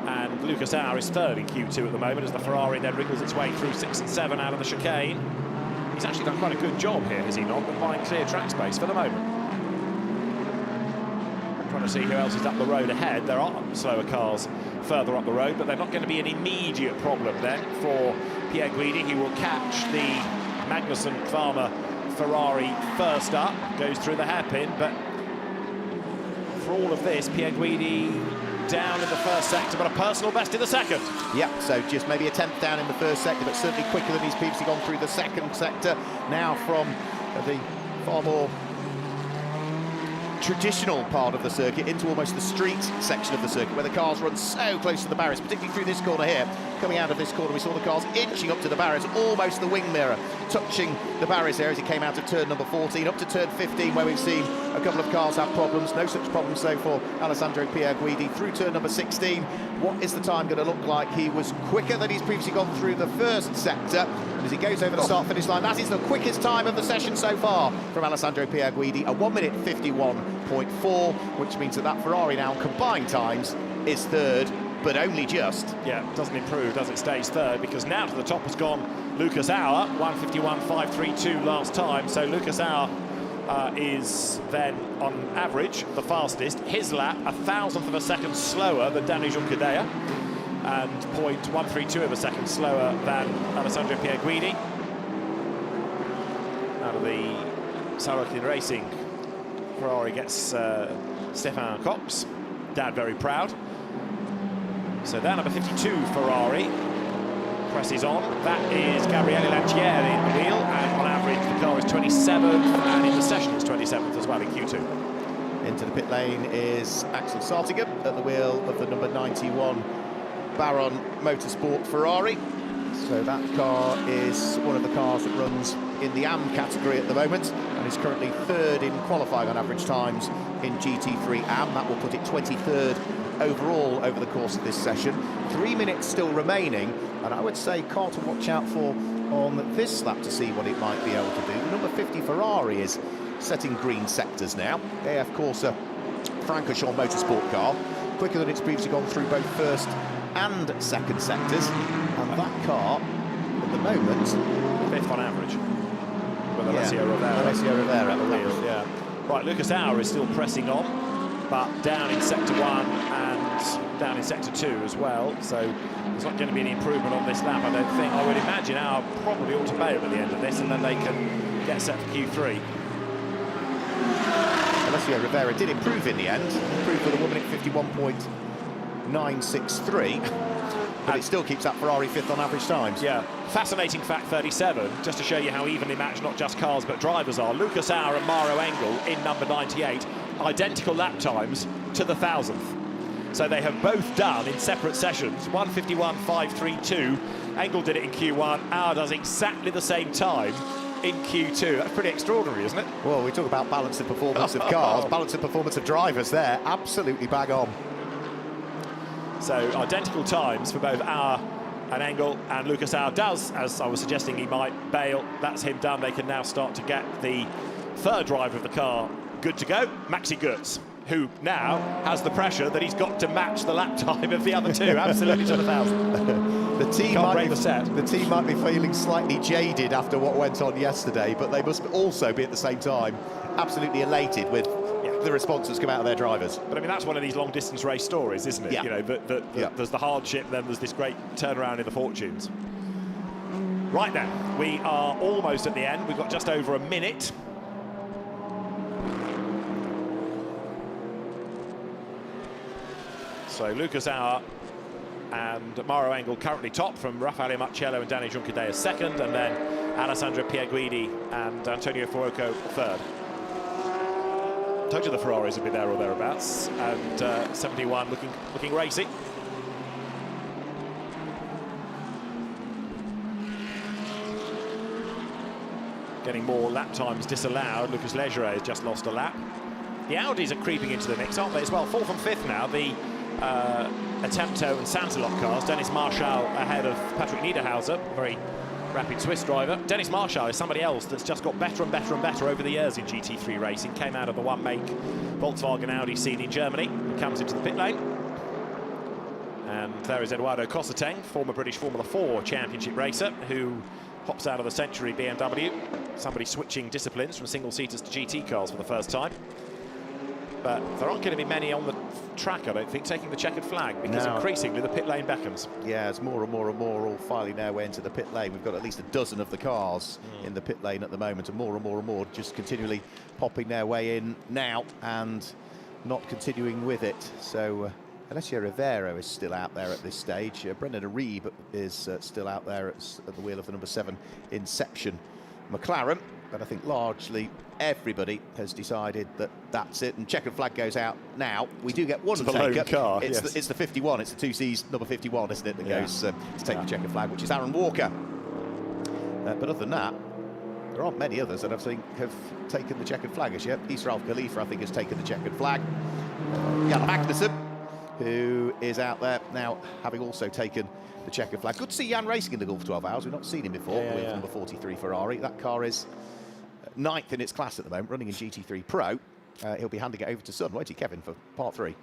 and Lucas Auer is third in Q2 at the moment as the Ferrari then wriggles its way through 6 and 7 out of the chicane. He's actually done quite a good job here, has he not, with buying clear track space for the moment. Trying to see who else is up the road ahead. There are slower cars further up the road, but they're not going to be an immediate problem then for Pierre Guidi. He will catch the Magnussen-Kvarma Ferrari first up, goes through the hairpin, but for all of this, Pierre Guidi down in the first sector, but a personal best in the second. Yeah, so just maybe a 10th down in the first sector, but certainly quicker than he's previously gone through the second sector. Now from the far more traditional part of the circuit into almost the street section of the circuit, where the cars run so close to the barriers, particularly through this corner here. Coming out of this corner, we saw the cars inching up to the barriers, almost the wing mirror touching the barriers there as he came out of turn number 14, up to turn 15, where we've seen a couple of cars have problems. No such problems so for Alessandro Pierre Guidi. Through turn number 16, what is the time going to look like? He was quicker than he's previously gone through the first sector. And as he goes over the start-finish line, that is the quickest time of the session so far from Alessandro Pierre Guidi, a 1 minute 51.4, which means that that Ferrari now combined times is third, but only just. Yeah, doesn't improve, does it? Stays third, because now to the top has gone Lucas Auer, 1:51.532 last time. So Lucas Auer is then, on average, the fastest. His lap, 1,000th of a second slower than Danny Junqueira, and 0.132 of a second slower than Alessandro Pierre Guidi. Out of the Sarokin Racing, Ferrari gets Stéphane Cox. Dad very proud. So that number 52 Ferrari presses on. That is Gabriele Lancieri in the wheel, and on average the car is 27th, and in the session it's 27th as well in Q2. Into the pit lane is Axel Sartiger at the wheel of the number 91 Baron Motorsport Ferrari. So that car is one of the cars that runs in the AM category at the moment and is currently third in qualifying on average times in GT3 AM. That will put it 23rd overall over the course of this session. 3 minutes still remaining, and I would say car to watch out for on this lap to see what it might be able to do. The number 50 Ferrari is setting green sectors now. They, of course, a Francorchamps Motorsport car, quicker than it's previously gone through both first and second sectors, and that car at the moment fifth on average with Alessio Rivera at the wheel. Yeah, right. Lucas Auer is still pressing on, but down in sector 1 and down in sector 2 as well. So there's not going to be any improvement on this lap, I don't think. I would imagine Auer probably ought to bail at the end of this, and then they can get set for Q3. Alessio Rivera did improve in the end, improved with a 1 minute 51.963, but it still keeps that Ferrari fifth on average times. Yeah, fascinating fact 37, just to show you how evenly matched not just cars but drivers are. Lucas Auer and Mauro Engel in number 98, identical lap times to the 1,000th. So they have both done in separate sessions 1:51.532. Engel did it in Q1, Auer does exactly the same time in Q2. That's pretty extraordinary, isn't it? Well, we talk about balance of performance of cars, balance of performance of drivers there, absolutely bang on. So identical times for both Auer and Engel, and Lucas Auer does, as I was suggesting he might, bail. That's him done. They can now start to get the third driver of the car good to go, Maxi Goetz, who now has the pressure that he's got to match the lap time of the other two, absolutely to the 1,000. The team might be feeling slightly jaded after what went on yesterday, but they must also be at the same time absolutely elated with the response that's come out of their drivers. But I mean, that's one of these long distance race stories, isn't it? Yeah. You know, there's the hardship, then there's this great turnaround in the fortunes. Right now, we are almost at the end. We've got just over a minute. So Lucas Auer and Mauro Engel currently top, from Raffaele Marcello and Danny Junqueira second, and then Alessandro Pierre Guidi and Antonio Fuoco third. Told you the Ferraris would be there or thereabouts, and 71 looking racy. Getting more lap times disallowed. Lucas Legere has just lost a lap. The Audis are creeping into the mix, aren't they, as well? Fourth and fifth now, the Attempto and Sansalot cars. Dennis Marshall ahead of Patrick Niederhauser, very rapid Swiss driver. Dennis Marshall is somebody else that's just got better and better and better over the years in GT3 racing. Came out of the one-make Volkswagen Audi scene in Germany and comes into the pit lane. And there is Eduardo Cosseteng, former British Formula 4 Championship racer, who hops out of the Century BMW. Somebody switching disciplines from single-seaters to GT cars for the first time. But there aren't going to be many on the track, I don't think, taking the checkered flag, because increasingly the pit lane beckons. Yeah, it's more and more and more all filing their way into the pit lane. We've got at least a dozen of the cars in the pit lane at the moment, and more and more just continually popping their way in now and not continuing with it. So Alessio Rivero is still out there at this stage. Brendan Aribe is still out there at the wheel of the number 7 Inception McLaren. But I think largely everybody has decided that that's it, and checkered flag goes out now. We do get one taker. Car, it's the 51. It's the 2C's number 51, isn't it, that goes to take the checkered flag, which is Aaron Walker. But other than that, there aren't many others that I think have taken the checkered flag as yet. Issa Al Khalifa, I think, has taken the checkered flag. Jan Magnussen, who is out there now, having also taken the checkered flag. Good to see Jan racing in the Gulf 12 Hours. We've not seen him before with number 43 Ferrari. That car is 9th in its class at the moment, running in GT3 Pro. He'll be handing it over to Sun, won't he, Kevin, for part 3?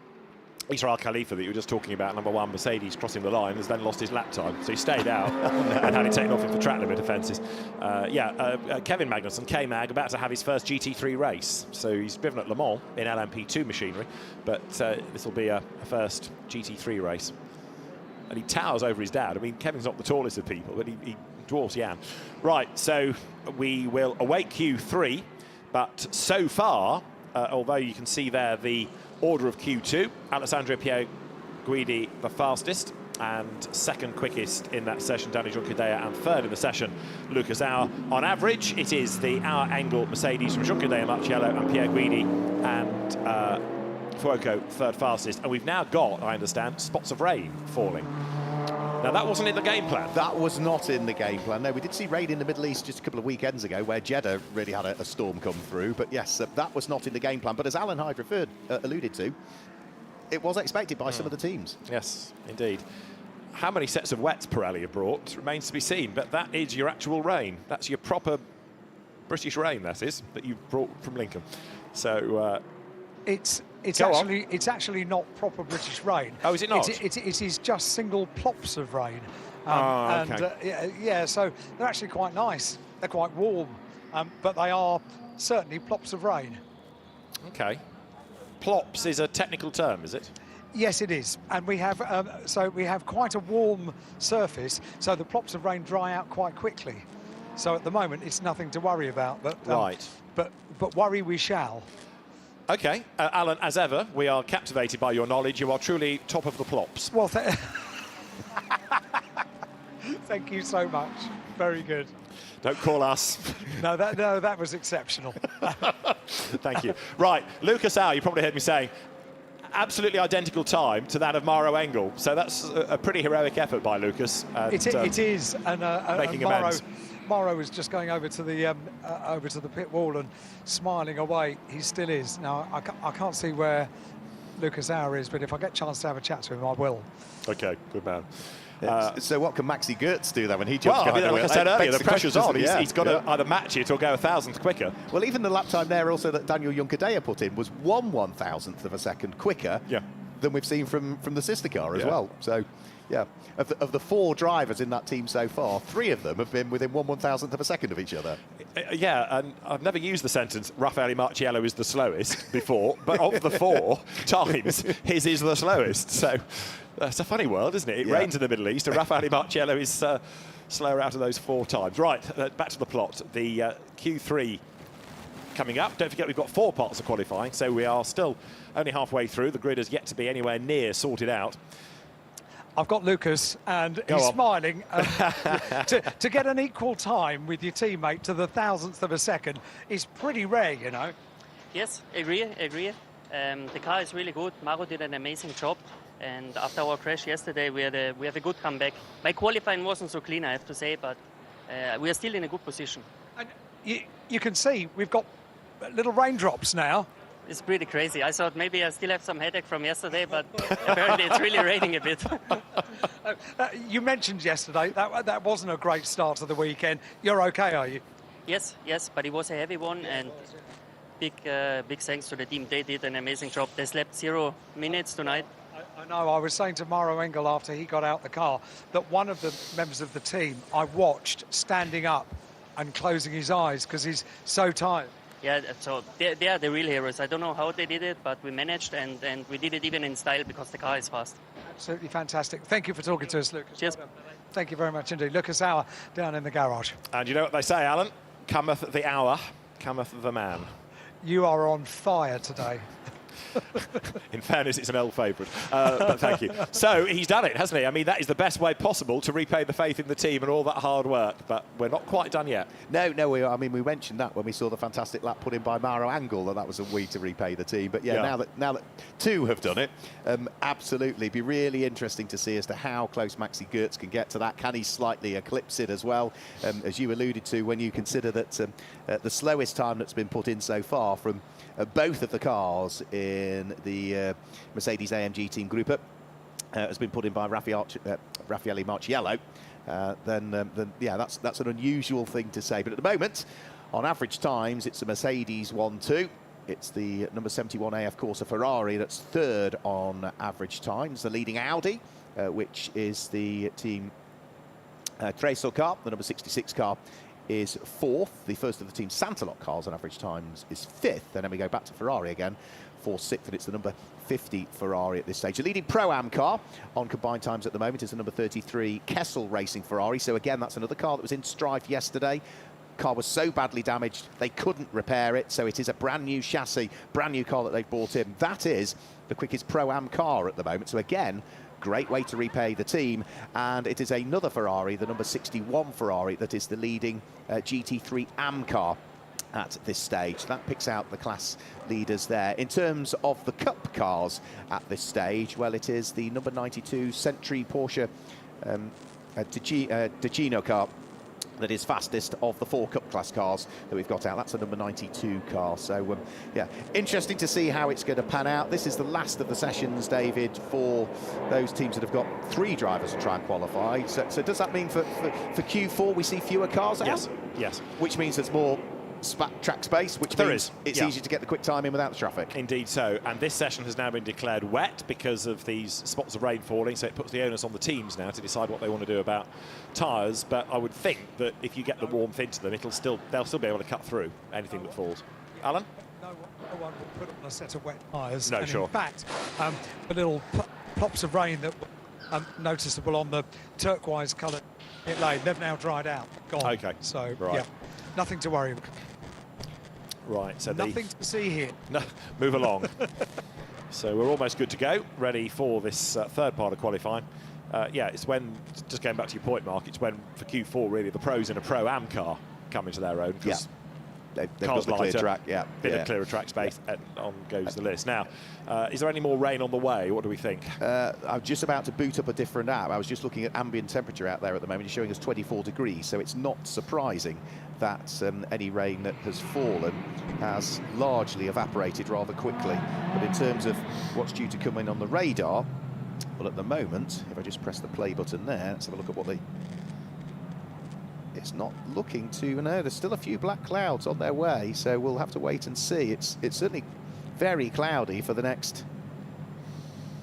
Issa Al Khalifa, that you were just talking about, number 1 Mercedes crossing the line, has then lost his lap time, so he stayed out and had it taken off him for track limit offences. Kevin Magnussen, K-Mag, about to have his first GT3 race, so he's driven at Le Mans in LMP2 machinery, but this will be a first GT3 race. And he towers over his dad. I mean, Kevin's not the tallest of people, but he dwarfs Jan. Right, so we will await Q3, but so far, although you can see there the order of Q2, Alessandro Guidi the fastest, and second quickest in that session, Dani Junqueira, and third in the session, Lucas Auer. On average, it is the Auer Engel Mercedes from Junqueira, Marciello, and Pierre Guidi, and Fuoco third fastest. And we've now got, I understand, spots of rain falling. Now, that wasn't in the game plan. That was not in the game plan. No, we did see rain in the Middle East just a couple of weekends ago, where Jeddah really had a storm come through. But yes, that was not in the game plan. But as Alan Hyde alluded to, it was expected by some of the teams. Yes, indeed. How many sets of wets Pirelli have brought remains to be seen. But that is your actual rain. That's your proper British rain, that is, that you brought from Lincoln. So it's actually not proper British rain. Oh, is it not? It is just single plops of rain. Okay. So they're actually quite nice. They're quite warm, but they are certainly plops of rain. Okay. Plops is a technical term, is it? Yes, it is. And we have we have quite a warm surface, so the plops of rain dry out quite quickly. So at the moment, it's nothing to worry about. But right. But worry we shall. OK, Alan, as ever, we are captivated by your knowledge. You are truly top of the plops. Well, thank you so much. Very good. Don't call us. No, that was exceptional. Thank you. Right, Lucas Auer, you probably heard me saying, absolutely identical time to that of Mauro Engel. So that's a pretty heroic effort by Lucas. And, it is, and making amends. Mauro was just going over to the pit wall and smiling away. He still is. Now, I can't see where Lucas Auer is, but if I get a chance to have a chat to him, I will. OK, good man. So what can Maxi Goetz do, though, when he jumps behind the wheel? Like I said earlier, the pressure's on. He's got to either match it or go 1,000th quicker. Well, even the lap time there also that Daniel Junqueira put in was 1/1000th of a second quicker than we've seen from the sister car as well. So, yeah, of the 4 drivers in that team so far, 3 of them have been within 1/1000th of a second of each other. Yeah, and I've never used the sentence Raffaele Marciello is the slowest before, but of the 4 times, his is the slowest. So it's a funny world, isn't it? It rains in the Middle East, and Raffaele Marciello is slower out of those 4 times. Right, back to the plot. The Q3 coming up. Don't forget, we've got 4 parts of qualifying, so we are still only halfway through. The grid has yet to be anywhere near sorted out. I've got Lucas, and he's smiling. To get an equal time with your teammate to the 1,000th of a second is pretty rare, you know. Yes, agree. The car is really good. Mauro did an amazing job, and after our crash yesterday, we had a good comeback. My qualifying wasn't so clean, I have to say, but we are still in a good position. And you can see we've got little raindrops now. It's pretty crazy. I thought maybe I still have some headache from yesterday, but apparently it's really raining a bit. You mentioned yesterday that wasn't a great start to the weekend. You're okay, are you? Yes, but it was a heavy one, and big thanks to the team. They did an amazing job. They slept 0 minutes tonight. I know, I was saying to Mauro Engel after he got out the car that one of the members of the team I watched standing up and closing his eyes because he's so tired. Yeah, so they are the real heroes. I don't know how they did it, but we managed, and we did it even in style because the car is fast. Absolutely fantastic. Thank you for talking to us, Lucas. Cheers. Thank you very much indeed. Lucas Auer down in the garage. And you know what they say, Alan? Cometh the hour, cometh the man. You are on fire today. In fairness, it's an old favourite, but thank you. So he's done it, hasn't he? I mean, that is the best way possible to repay the faith in the team and all that hard work, but we're not quite done yet. No, I mean, we mentioned that when we saw the fantastic lap put in by Mauro Engel, that was a way to repay the team. But yeah, now that two have done it, absolutely, be really interesting to see as to how close Maxi Goertz can get to that. Can he slightly eclipse it as well? As you alluded to, when you consider that the slowest time that's been put in so far from both of the cars in the Mercedes-AMG Team Group has been put in by Raffaele Marciello, then yeah, that's an unusual thing to say. But at the moment, on average times, it's a Mercedes 1-2. It's the number 71 AF Corsa Ferrari that's third on average times. The leading Audi, which is the Team Tresor car, the number 66 car, is fourth. The first of the Team Santalot cars on average times is fifth. And then we go back to Ferrari again for sixth, and it's the number 50 Ferrari at this stage. The leading Pro-Am car on combined times at the moment is the number 33 Kessel Racing Ferrari. So again, that's another car that was in strife yesterday. Car was so badly damaged they couldn't repair it, so it is a brand new chassis, brand new car that they've brought in. That is the quickest Pro-Am car at the moment. So again, great way to repay the team, and it is another Ferrari, the number 61 Ferrari, that is the leading GT3 AM car at this stage. That picks out the class leaders there. In terms of the Cup cars at this stage, well, it is the number 92 Century Porsche Ticino car that is fastest of the four Cup class cars that we've got out. That's a number 92 car. So, yeah, interesting to see how it's going to pan out. This is the last of the sessions, David, for those teams that have got three drivers to try and qualify. So does that mean for Q4 we see fewer cars out? Yes, yes. Which means there's more track space, which means it's easier to get the quick time in without the traffic. Indeed so. And this session has now been declared wet because of these spots of rain falling, so it puts the onus on the teams now to decide what they want to do about tyres. But I would think that if you get the warmth into them, they'll still be able to cut through anything that falls. Alan? No one will put on a set of wet tyres. No, and sure. In fact, the little plops of rain that were noticeable on the turquoise coloured pit lane, they've now dried out, gone. Okay. So, right. yeah, nothing to worry about. Right, so nothing to see here. No, move along. So we're almost good to go, ready for this third part of qualifying. Yeah, it's when, just going back to your point, Mark, it's when for Q4 really the pros in a Pro-Am car come into their own. Yeah. They've got the clear track, yeah. Bit of clearer track space, and on goes the list. Now, is there any more rain on the way? What do we think? I'm just about to boot up a different app. I was just looking at ambient temperature out there at the moment. It's showing us 24 degrees, so it's not surprising that any rain that has fallen has largely evaporated rather quickly. But in terms of what's due to come in on the radar, well, at the moment, if I just press the play button there, let's have a look at what the... It's not looking to... No, there's still a few black clouds on their way, so we'll have to wait and see. It's certainly very cloudy for the next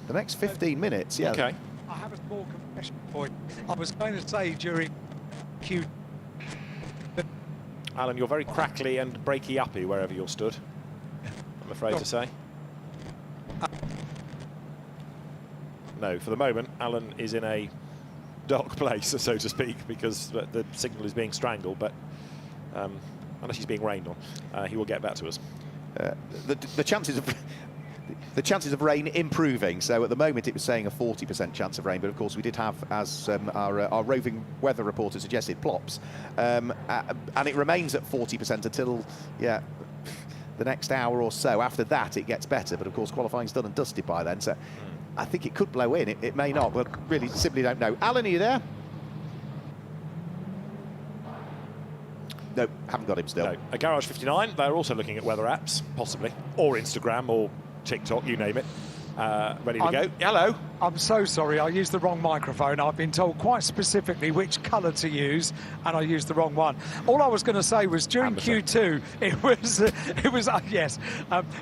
15 minutes. Yeah. Okay. I have a small confession point. I was going to say during Q... Alan, you're very crackly and breaky-uppy wherever you're stood, I'm afraid to say. No, for the moment, Alan is in a dark place, so to speak, because the signal is being strangled, but unless he's being rained on, he will get back to us. The chances of rain improving. So at the moment it was saying a 40% chance of rain, but of course we did have, as our roving weather reporter suggested, plops, and it remains at 40% until the next hour or so. After that it gets better, but of course qualifying's done and dusted by then, so I think it could blow in. It may not, but really simply don't know. Alan, are you there? No, haven't got him still. No. At Garage 59, they're also looking at weather apps, possibly, or Instagram, or TikTok, you name it. ready to go. Hello. I'm so sorry, I used the wrong microphone. I've been told quite specifically which colour to use, and I used the wrong one. All I was going to say was during Q2,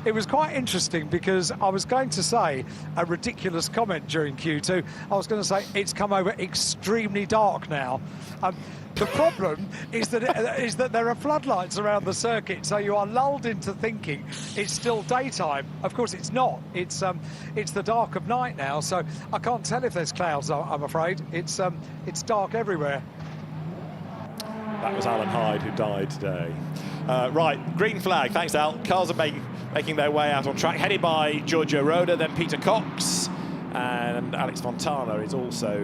it was quite interesting, because I was going to say a ridiculous comment during Q2. I was going to say it's come over extremely dark now. The problem is that there are floodlights around the circuit, so you are lulled into thinking it's still daytime. Of course, it's not. It's the dark of night now, so I can't tell if there's clouds. I'm afraid it's dark everywhere. That was Alan Hyde who died today. Right, green flag. Thanks, Al. Cars are making their way out on track, headed by Giorgio Roda, then Peter Cox, and Alex Fontana is also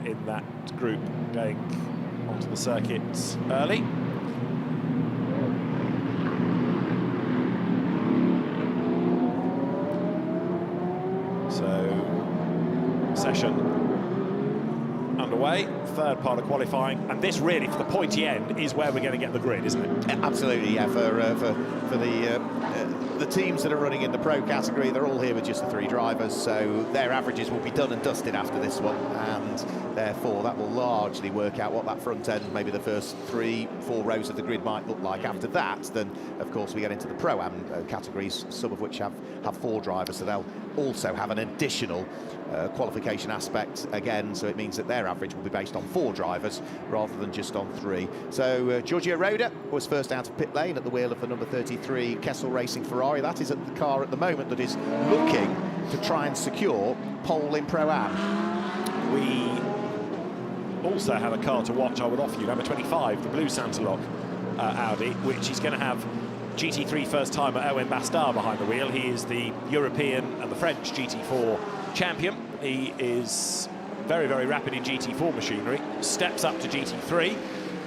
in that group going onto the circuit early. So, session underway, third part of qualifying, and this really, for the pointy end, is where we're going to get the grid, isn't it? Absolutely, yeah. For the teams that are running in the pro category, they're all here with just the 3 drivers, so their averages will be done and dusted after this one, and therefore that will largely work out what that front end, maybe the first 3-4 rows of the grid might look like. After that, then of course we get into the pro-am categories, some of which have 4 drivers, so they'll also have an additional qualification aspect again, so it means that their average will be based on 4 drivers rather than just on 3. So Giorgio Roda was first out of pit lane at the wheel of the number 33 Kessel Racing Ferrari. That is the car at the moment that is looking to try and secure pole in Pro-Am. We also have a car to watch. I would offer you number 25, the blue Santalog Audi, which is going to have GT3 first-timer Owen Bastard behind the wheel. He is the European and the French GT4 champion. He is very, very rapid in GT4 machinery, steps up to GT3,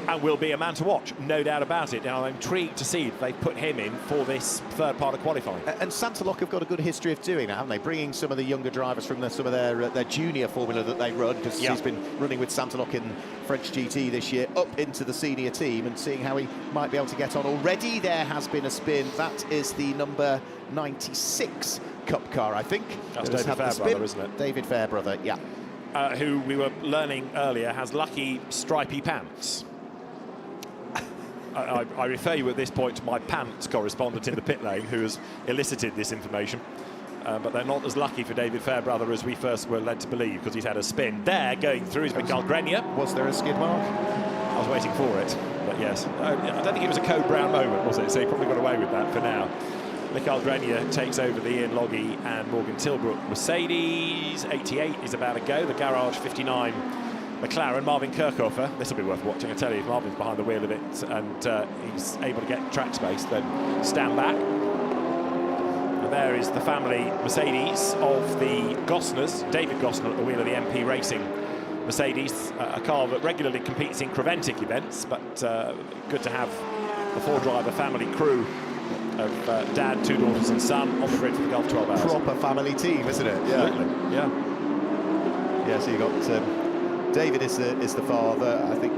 and will be a man to watch, no doubt about it. Now, I'm intrigued to see if they put him in for this third part of qualifying. And Santalog have got a good history of doing that, haven't they? Bringing some of the younger drivers from some of their junior formula that they run, because he's been running with Santalog in French GT this year, up into the senior team and seeing how he might be able to get on. Already there has been a spin. That is the number 96 Cup car, I think. That's David Fairbrother, isn't it? David Fairbrother, yeah. Who we were learning earlier has lucky stripy pants. I refer you at this point to my pants correspondent in the pit lane who has elicited this information. But they're not as lucky for David Fairbrother as we first were led to believe, because he's had a spin. There, going through, is Mikael Grenier. Was there a skid mark? I was waiting for it, but yes. I don't think it was a Code Brown moment, was it? So he probably got away with that for now. Mikael Grenier takes over the Ian Logie and Morgan Tilbrook Mercedes. 88 is about to go. The Garage 59 McLaren. Marvin Kirchhofer. This will be worth watching. I tell you, if Marvin's behind the wheel of it and he's able to get track space, then stand back. And there is the family Mercedes of the Gosners. David Gosner at the wheel of the MP Racing Mercedes, a car that regularly competes in Creventic events, but good to have the 4-driver family crew of dad, 2 daughters and son on the grid for the Gulf 12 Hours. Proper family team, isn't it? Yeah. Absolutely. Yeah, so you got David is the father. I think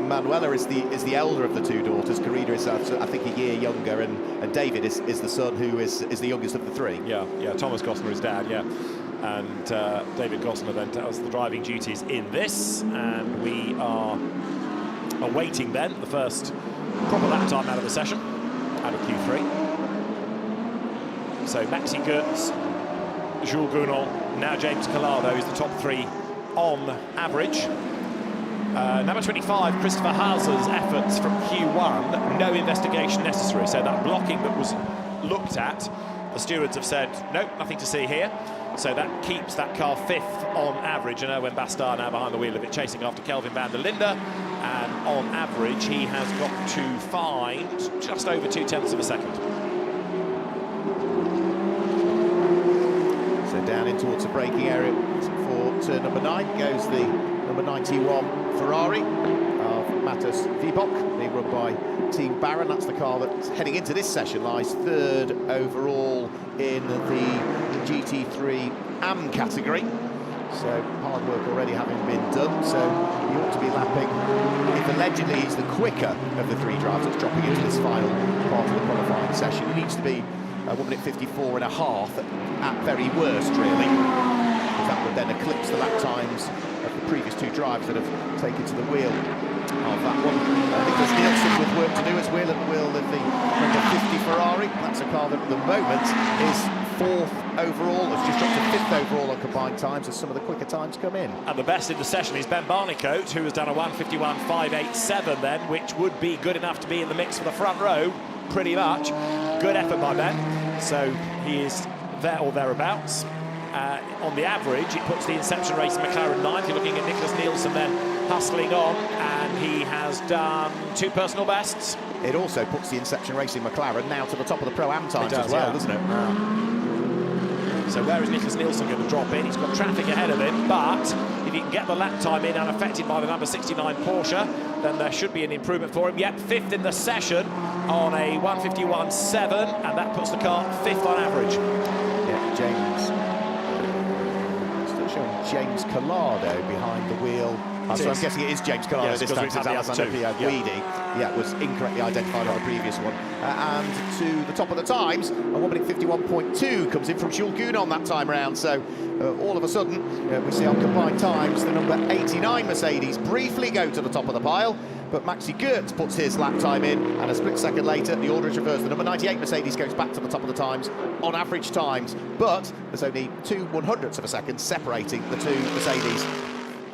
Manuela is the elder of the 2 daughters. Karina is I think a year younger, and David is the son who is the youngest of the 3. Yeah. Thomas Gosner is dad. Yeah, and David Gosner then does the driving duties in this, and we are awaiting then the first proper lap time out of the session, out of Q3. So Maxi Goetz, Jules Gounod, now James Collado is the top 3 on average. Number 25, Christopher Hauser's efforts from Q1, no investigation necessary. So that blocking that was looked at, the stewards have said, nope, nothing to see here. So that keeps that car 5th on average, and Owen Bastard now behind the wheel of it, chasing after Kelvin van der Linde. And on average, he has got to find just over 0.2 of a second. So down in towards the braking area for turn number 9 goes the number 91 Ferrari of Matas Vibok, being run by Team Baron. That's the car that's heading into this session lies 3rd overall in the GT3 AM category. So hard work already having been done, so he ought to be lapping, if allegedly he's the quicker of the 3 drivers that's dropping into this final part of the qualifying session. He needs to be 1 minute 54 and a half at very worst, really. That would then eclipse the lap times of the previous two drivers that have taken to the wheel of that one. Nicholas Nielsen with work to do as well at the wheel of the number 50 Ferrari. That's a car that at the moment is 4th overall, has just dropped to 5th overall on combined times as some of the quicker times come in. And the best in the session is Ben Barnicoat, who has done a 1:51.587 then, which would be good enough to be in the mix for the front row, pretty much. Good effort by Ben, so he is there or thereabouts. On the average, it puts the Inception Racing McLaren 9th. You're looking at Nicholas Nielsen then hustling on, and he has done 2 personal bests. It also puts the Inception Racing McLaren now to the top of the Pro-Am times as well, doesn't it? So where is Nicholas Nielsen going to drop in? He's got traffic ahead of him, but if he can get the lap time in unaffected by the number 69 Porsche, then there should be an improvement for him. Yep, 5th in the session on a 1:51.7, and that puts the car 5th on average. Yeah, James Collado behind the wheel. So I'm guessing it is James Collado, yes, this time, since Alessandro Piaguidi. Yeah, was incorrectly identified on the previous one. And to the top of the times, a 1 minute 51.2 comes in from Jules Gounon that time round. So all of a sudden, we see on combined times the number 89 Mercedes briefly go to the top of the pile. But Maxi Goetz puts his lap time in, and a split second later, the order is reversed. The number 98 Mercedes goes back to the top of the times on average times, but there's only 2/100ths of a second separating the two Mercedes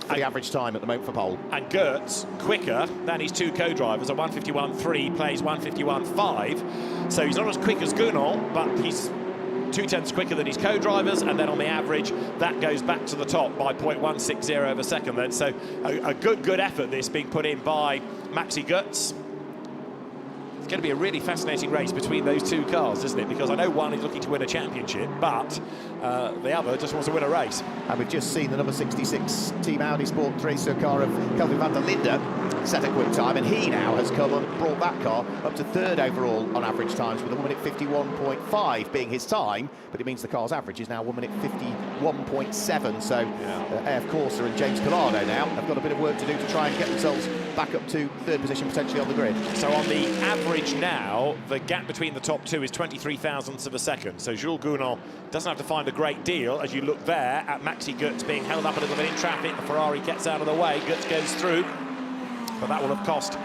for the average time at the moment for pole. And Goetz quicker than his 2 co-drivers. A 1:51.3 plays 1:51.5, so he's not as quick as Gounon, but he's 2/10ths quicker than his co-drivers, and then on the average that goes back to the top by 0.160 of a second then. So a good effort this being put in by Maxi Goetz. It's going to be a really fascinating race between those 2 cars, isn't it? Because I know one is looking to win a championship, but the other just wants to win a race. And we've just seen the number 66 Team Audi Sport Racer car of Kelvin van der Linde set a quick time, and he now has come and brought that car up to 3rd overall on average times, with a 1 minute 51.5 being his time, but it means the car's average is now 1 minute 51.7. So AF Corsa and James Collado now have got a bit of work to do to try and get themselves back up to 3rd position, potentially on the grid. So on the average now, the gap between the top 2 is 23 thousandths of a second. So Jules Gounon doesn't have to find a great deal. As you look there at Maxi Goetz being held up a little bit in traffic, the Ferrari gets out of the way, Goetz goes through, but that will have cost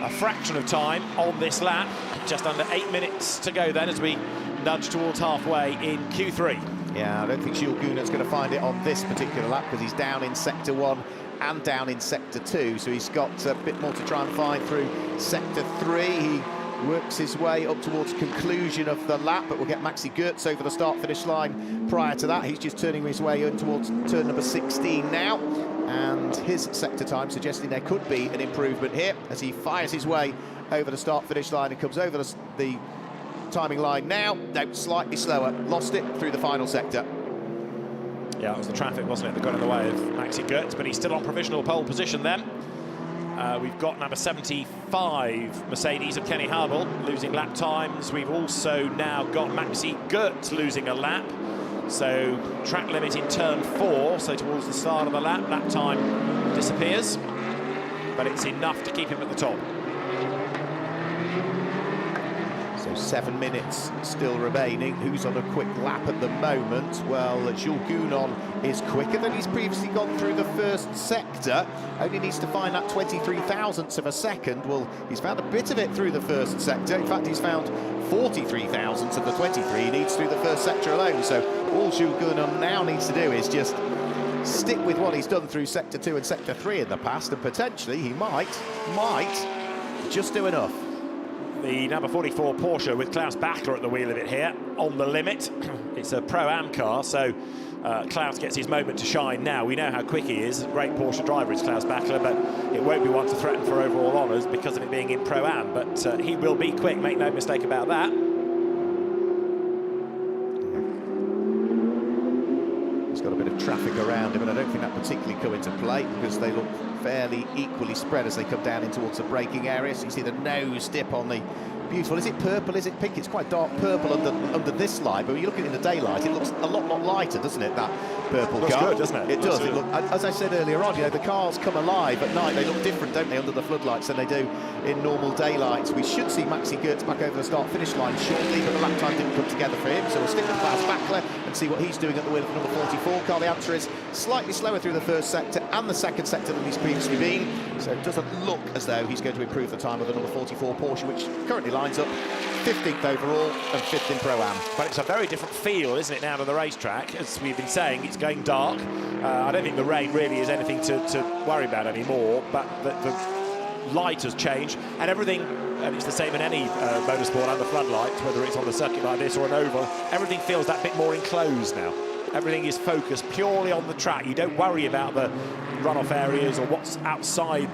a fraction of time on this lap. Just under 8 minutes to go then as we nudge towards halfway in Q3. Yeah, I don't think Jules Gounon's going to find it on this particular lap, because he's down in Sector 1 and down in Sector 2, so he's got a bit more to try and find through Sector 3. He works his way up towards conclusion of the lap, but we'll get Maxi Goetz over the start-finish line prior to that. He's just turning his way in towards turn number 16 now, and his sector time suggesting there could be an improvement here as he fires his way over the start-finish line and comes over the timing line now. No, slightly slower, lost it through the final sector. Yeah, it was the traffic, wasn't it, that got in the way of Maxi Goetz, but he's still on provisional pole position then. We've got number 75 Mercedes of Kenny Harble losing lap times. We've also now got Maxi Goetz losing a lap. So track limit in turn 4, so towards the start of the lap time disappears, but it's enough to keep him at the top. So 7 minutes still remaining. Who's on a quick lap at the moment? Well, Jules Gounon is quicker than he's previously gone through the first sector. Only needs to find that 23 thousandths of a second. Well, he's found a bit of it through the first sector. In fact, he's found 43 thousandths of the 23 he needs through the first sector alone. So all Jules Gounon now needs to do is just stick with what he's done through Sector 2 and Sector 3 in the past, and potentially he might just do enough. The number 44 Porsche with Klaus Bachler at the wheel of it here, on the limit. It's a Pro-Am car, so Klaus gets his moment to shine now. We know how quick he is. Great Porsche driver is Klaus Bachler, but it won't be one to threaten for overall honours because of it being in Pro-Am. But he will be quick, make no mistake about that. He's got a bit of traffic around him, and I don't think that particularly come into play because they look fairly equally spread as they come down in towards the braking area. So you see the nose dip on the beautiful, is it purple, is it pink? It's quite dark purple under this light, but when you look at it in the daylight, it looks a lot lighter, doesn't it? That purple Looks car. good, doesn't it? It does. Looks It look, as I said earlier on, you know, the cars come alive at night. They look different, don't they, under the floodlights than they do in normal daylight. We should see Maxi Goetz back over the start-finish line shortly, but the lap time didn't come together for him, so we'll stick with Klaus Bachler and see what he's doing at the wheel of the number 44 car. The answer is slightly slower through the first sector and the second sector than he's previously been, so it doesn't look as though he's going to improve the time of the number 44 Porsche, which currently lines up 15th overall and 5th in Pro-Am. But it's a very different feel, isn't it, now to the racetrack? As we've been saying, it's going dark. I don't think the rain really is anything to worry about anymore, but the light has changed, and everything, and it's the same in any motorsport under floodlights, whether it's on a circuit like this or an oval, everything feels that bit more enclosed now. Everything is focused purely on the track. You don't worry about the runoff areas or what's outside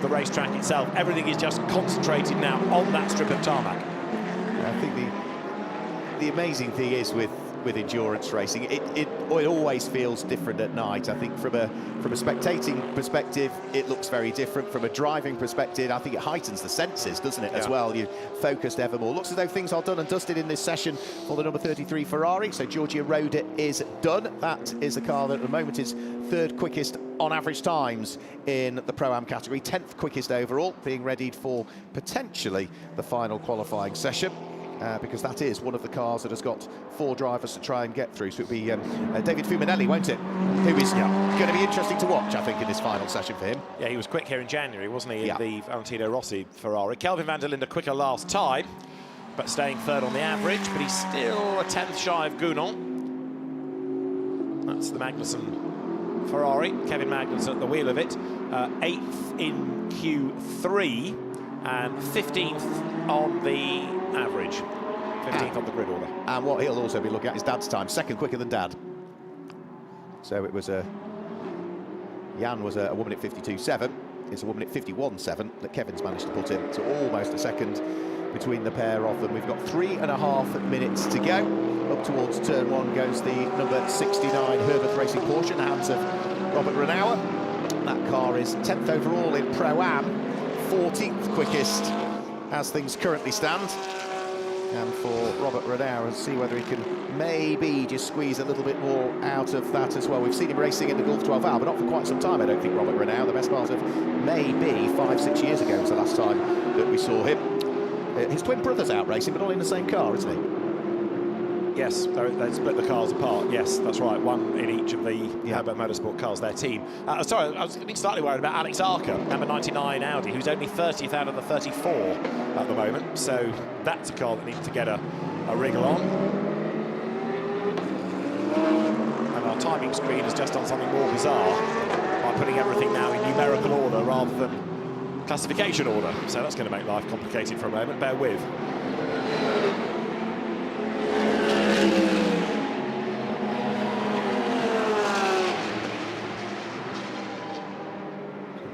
the racetrack itself. Everything is just concentrated now on that strip of tarmac. I think the amazing thing is with endurance racing, it always feels different at night. I think from a spectating perspective, it looks very different. From a driving perspective, I think it heightens the senses, doesn't it, as well? You're focused ever more. Looks as though things are done and dusted in this session for the number 33 Ferrari. So Giorgio Roda is done. That is a car that at the moment is third quickest on average times in the Pro-Am category, 10th quickest overall, being readied for potentially the final qualifying session. Because that is one of the cars that has got 4 drivers to try and get through. So it'll be David Fuminelli, won't it? Who is going to be interesting to watch, I think, in this final session for him. Yeah, he was quick here in January, wasn't he, in the Valentino Rossi Ferrari. Kelvin van der Linde quicker last time, but staying third on the average, but he's still a 10th shy of Gounon. That's the Magnussen Ferrari. Kevin Magnussen at the wheel of it. 8th in Q3 and 15th on the average. 15th on the grid order. And what he'll also be looking at is Dad's time, second quicker than Dad. So it was Jan was a woman at 52.7. It's a woman at 51.7 that Kevin's managed to put in. So almost a second between the pair of them. We've got 3.5 minutes to go. Up towards turn 1 goes the number 69 Herbert Racing Porsche in the hands of Robert Renauer. That car is 10th overall in Pro-Am, 14th quickest as things currently stand. And for Robert Renauer, see whether he can maybe just squeeze a little bit more out of that as well. We've seen him racing in the Gulf 12R, but not for quite some time, I don't think, Robert Renauer. The best part of maybe 5-6 years ago was the last time that we saw him. His twin brother's out racing, but all in the same car, isn't he? Yes, they split the cars apart. Yes, that's right. One in each of the Herbert Motorsport cars, their team. Sorry, I was getting slightly worried about Alex Arca, number 99 Audi, who's only 30th out of the 34 at the moment. So that's a car that needs to get a wriggle on. And our timing screen has just done something more bizarre by putting everything now in numerical order rather than classification order. So that's going to make life complicated for a moment. Bear with.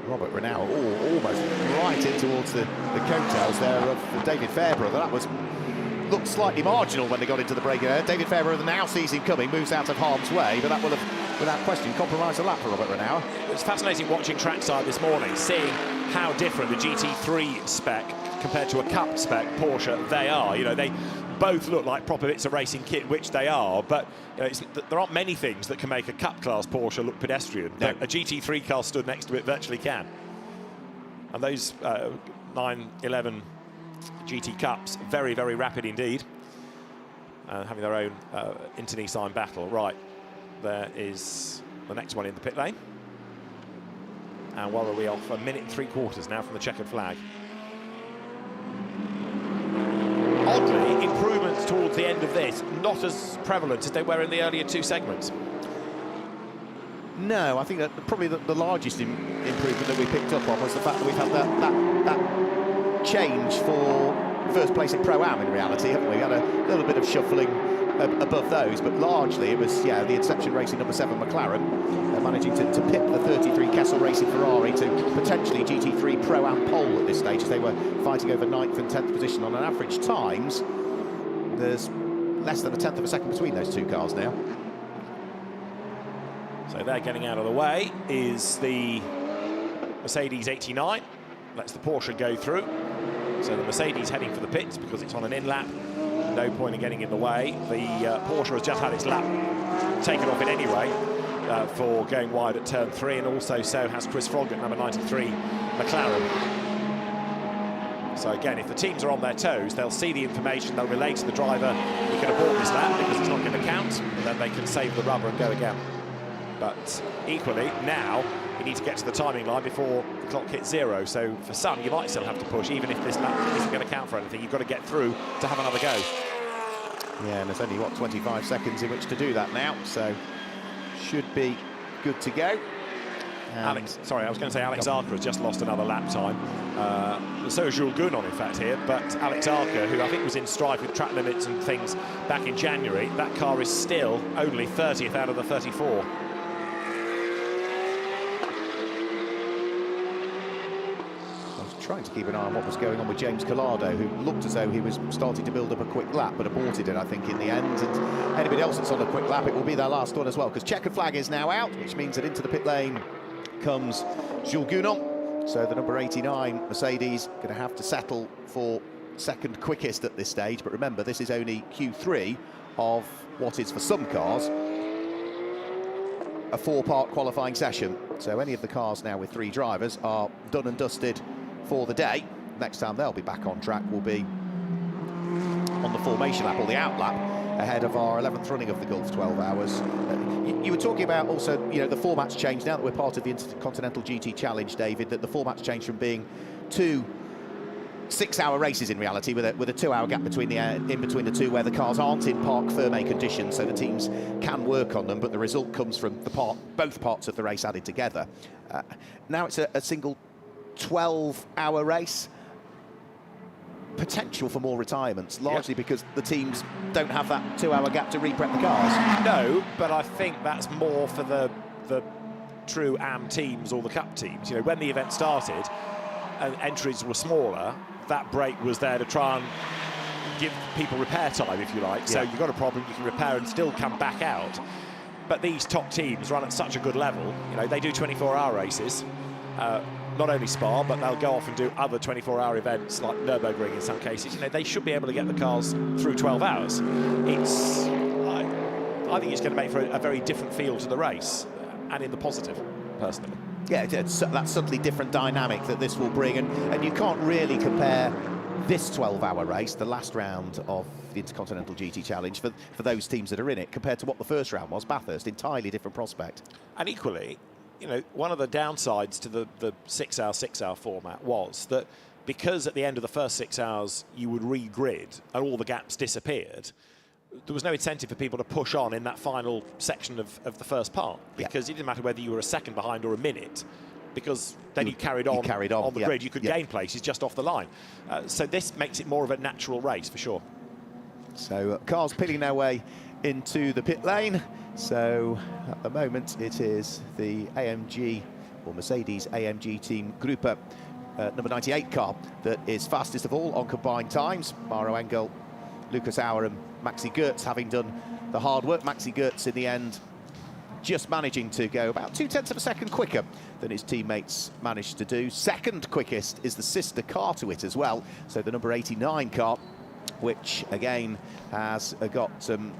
Robert Renauer almost right in towards the coattails there of David Fairbrother. That looked slightly marginal when they got into the break there. David Fairbrother now sees him coming, moves out of harm's way, but that will have, without question, compromised the lap for Robert Renauer. It's fascinating watching trackside this morning, seeing how different the GT3 spec compared to a Cup spec Porsche they are. You know, they both look like proper bits of racing kit, which they are, but you know, there aren't many things that can make a Cup class Porsche look pedestrian. No. A GT3 car stood next to it virtually can. And those 911 GT Cups, very, very rapid indeed. Having their own inter-Nissan battle. Right, there is the next one in the pit lane. And what are we off? 1 minute and 3/4 now from the checkered flag. Oddly, improvements towards the end of this, not as prevalent as they were in the earlier 2 segments. No, I think that probably the largest improvement that we picked up on was the fact that we've had that change for first place in Pro-Am in reality, haven't we? We had a little bit of shuffling above those, but largely it was, the Inception Racing number 7 McLaren managing to pip the 33 Kessel Racing Ferrari to potentially GT3 Pro-Am pole at this stage, as they were fighting over 9th and 10th position on an average times. There's less than a 10th of a second between those 2 cars now. So they're getting out of the way is the Mercedes 89. Lets the Porsche go through. So the Mercedes heading for the pits because it's on an in-lap. No point in getting in the way. The Porsche has just had its lap taken off it anyway. for going wide at turn 3, and also so has Chris Froggatt, number 93, McLaren. So again, if the teams are on their toes, they'll see the information, they'll relay to the driver, he can abort this lap because it's not going to count, and then they can save the rubber and go again. But equally, now you need to get to the timing line before the clock hits 0. So for some, you might still have to push, even if this lap isn't going to count for anything. You've got to get through to have another go. Yeah, and there's only, what, 25 seconds in which to do that now, so should be good to go. Alex, sorry, I was going to say Alex Arca has just lost another lap time. So is Jules Gounon, in fact, here. But Alex Arca, who I think was in strife with track limits and things back in January, that car is still only 30th out of the 34. Trying to keep an eye on what was going on with James Collado, who looked as though he was starting to build up a quick lap, but aborted it, I think, in the end. And anybody else that's on a quick lap, it will be their last one as well, because checkered flag is now out, which means that into the pit lane comes Jules Gounon. So the number 89 Mercedes going to have to settle for second quickest at this stage. But remember, this is only Q3 of what is, for some cars, a 4-part qualifying session. So any of the cars now with 3 drivers are done and dusted for the day. Next time they'll be back on track will be on the formation lap, or the out lap, ahead of our 11th running of the Gulf 12 Hours. You were talking about also, you know, the format's changed now that we're part of the Intercontinental GT Challenge, David, that the format's changed from being 2 6-hour races in reality, with a 2-hour gap between in between the two, where the cars aren't in parc fermé conditions, so the teams can work on them, but the result comes from both parts of the race added together. Now it's a single 12-hour race. Potential for more retirements, largely because the teams don't have that 2-hour gap to re-prep the cars. No, but I think that's more for the true AM teams or the Cup teams. You know, when the event started and entries were smaller, that break was there to try and give people repair time, if you like. Yeah. So you've got a problem, you can repair and still come back out. But these top teams run at such a good level. You know, they do 24-hour races. Not only Spa, but they'll go off and do other 24-hour events like Nürburgring in some cases. You know, they should be able to get the cars through 12 hours. I think it's going to make for a very different feel to the race, and in the positive, personally. Yeah, it's that subtly different dynamic that this will bring, and you can't really compare this 12-hour race, the last round of the Intercontinental GT Challenge, for those teams that are in it, compared to what the first round was, Bathurst. Entirely different prospect. And equally, you know, one of the downsides to the 6-hour format was that because at the end of the first 6 hours you would re-grid and all the gaps disappeared, there was no incentive for people to push on in that final section of the first part, because it didn't matter whether you were a second behind or a minute, because then you carried on the grid. You could gain places just off the line. So this makes it more of a natural race for sure. So cars pitting their way into the pit lane. So at the moment it is the AMG, or Mercedes AMG Team Gruppe number 98 car that is fastest of all on combined times. Maro Engel, Lucas Auer and Maxi Goertz having done the hard work. Maxi Goertz in the end just managing to go about 0.2 of a second quicker than his teammates managed to do. Second quickest is the sister car to it as well, so the number 89 car, which again has got some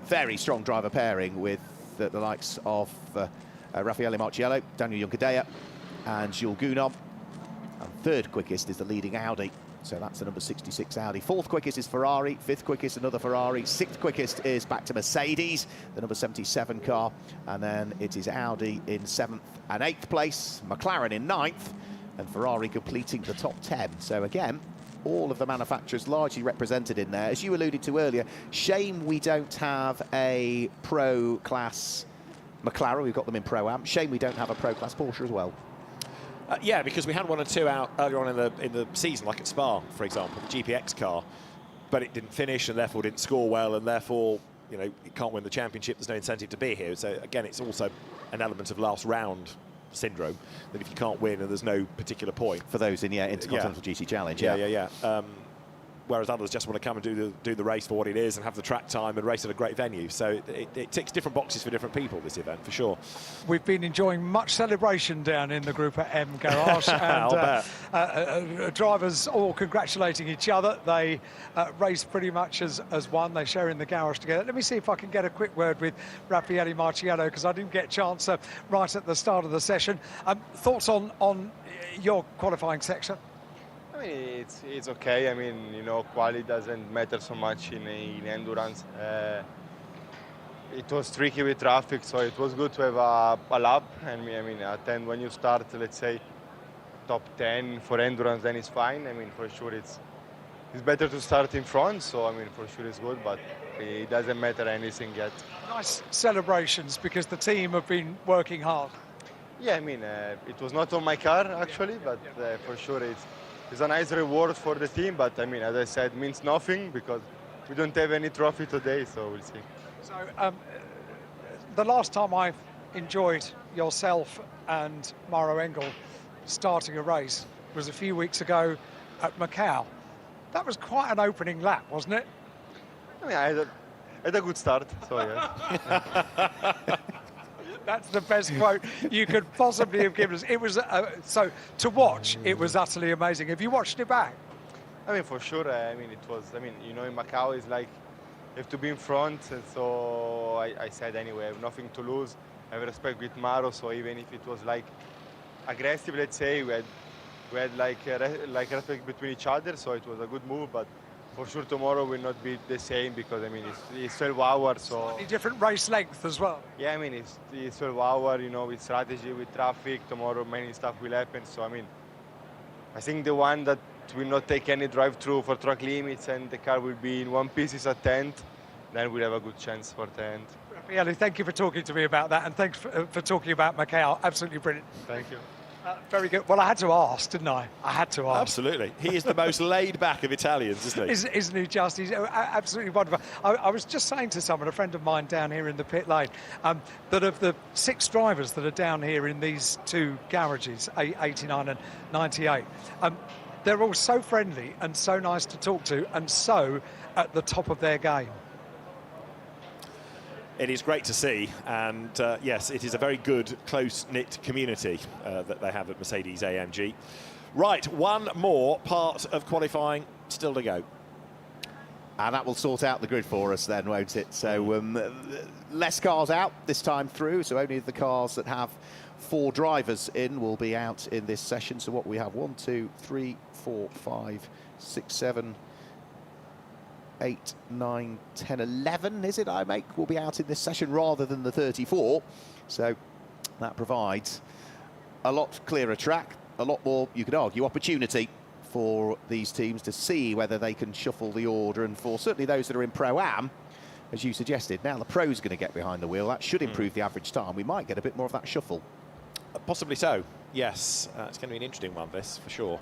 very strong driver pairing with the likes of Raffaele Marciello, Daniel Juncadella and Jules Gounon. And third quickest is the leading Audi, so that's the number 66 Audi. Fourth quickest is Ferrari, fifth quickest another Ferrari, sixth quickest is back to Mercedes, the number 77 car, and then it is Audi in 7th and 8th place, McLaren in 9th, and Ferrari completing the top 10. So again, all of the manufacturers largely represented in there. As you alluded to earlier, shame we don't have a Pro Class McLaren. We've got them in Pro-Am. Shame we don't have a Pro Class Porsche as well. Yeah, because we had 1 or 2 out earlier on in the season, like at Spa, for example, the GPX car, but it didn't finish and therefore didn't score well, and therefore, you know, it can't win the championship. There's no incentive to be here. So again, it's also an element of last round syndrome, that if you can't win and there's no particular point for those in Intercontinental GT Challenge. whereas others just want to come and do the race for what it is and have the track time and race at a great venue. So it ticks different boxes for different people, this event, for sure. We've been enjoying much celebration down in the Group M garage, and drivers all congratulating each other. They race pretty much as one. They share in the garage together. Let me see if I can get a quick word with Raffaele Marciano, because I didn't get a chance right at the start of the session. Thoughts on your qualifying section? I mean, it's okay. I mean, you know, quality doesn't matter so much in endurance. It was tricky with traffic, so it was good to have a lap. And I mean, at the end, when you start, let's say, top 10 for endurance, then it's fine. I mean, for sure, it's better to start in front. So I mean, for sure, it's good, but it doesn't matter anything yet. Nice celebrations, because the team have been working hard. Yeah, I mean, it was not on my car actually, but for sure it's a nice reward for the team. But I mean, as I said, it means nothing because we don't have any trophy today, so we'll see. So the last time I enjoyed yourself and Mauro Engel starting a race was a few weeks ago at Macau. That was quite an opening lap, wasn't it? I mean, I had a good start, so yeah. That's the best quote you could possibly have given us. It was so to watch. It was utterly amazing. Have you watched it back? I mean, for sure. I mean, it was. I mean, you know, in Macau, it's like you have to be in front, and so I said anyway, I have nothing to lose. I have respect with Mauro, so even if it was like aggressive, let's say, we had like respect between each other, so it was a good move. But for sure, tomorrow will not be the same because I mean it's 12 hours, so slightly different race length as well. Yeah, I mean it's 12 hours, you know, with strategy, with traffic. Tomorrow many stuff will happen, so I mean I think the one that will not take any drive-through for track limits and the car will be in one piece is at 10th, then we'll have a good chance for the end. Raffaele, thank you for talking to me about that, and thanks for talking about Macau. Absolutely brilliant. Thank you. Very good. Well, I had to ask, didn't I? I had to ask. Absolutely. He is the most laid back of Italians, isn't he? Isn't he just? He's absolutely wonderful. I was just saying to someone, a friend of mine down here in the pit lane, that of the 6 drivers that are down here in these 2 garages, 89 and 98, they're all so friendly and so nice to talk to and so at the top of their game. It is great to see, and yes, it is a very good, close-knit community that they have at Mercedes-AMG. Right, one more part of qualifying still to go. And that will sort out the grid for us then, won't it? So less cars out this time through, so only the cars that have 4 drivers in will be out in this session. So what we have, 1, 2, 3, 4, 5, 6, 7, 8, 9, 10, 11, is it, will be out in this session rather than the 34. So that provides a lot clearer track, a lot more, you could argue, opportunity for these teams to see whether they can shuffle the order, and for certainly those that are in Pro-Am, as you suggested, now the Pro's going to get behind the wheel. That should improve the average time. We might get a bit more of that shuffle. Possibly so, yes. It's going to be an interesting one, this, for sure.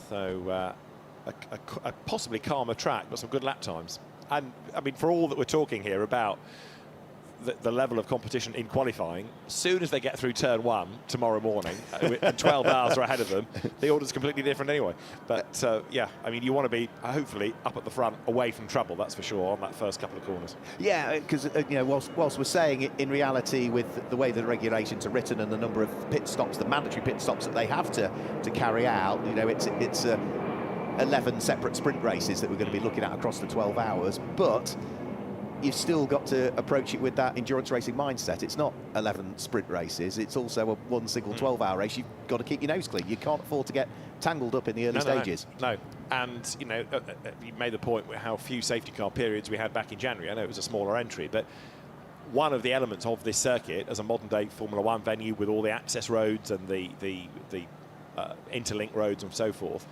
A possibly calmer track, but some good lap times. And, I mean, for all that we're talking here about the level of competition in qualifying, as soon as they get through turn 1 tomorrow morning, and 12 hours are ahead of them, the order's completely different anyway. But, yeah, I mean, you want to be, hopefully, up at the front, away from trouble, that's for sure, on that first couple of corners. Yeah, because, you know, whilst we're saying it, in reality, with the way the regulations are written and the number of pit stops, the mandatory pit stops that they have to carry out, you know, it's 11 separate sprint races that we're going to be looking at across the 12 hours, but you've still got to approach it with that endurance racing mindset. It's not 11 sprint races, it's also one single 12-hour race. You've got to keep your nose clean. You can't afford to get tangled up in the early stages. No, and, you know, you made the point with how few safety car periods we had back in January. I know it was a smaller entry, but one of the elements of this circuit as a modern-day Formula 1 venue with all the access roads and the interlink roads and so forth,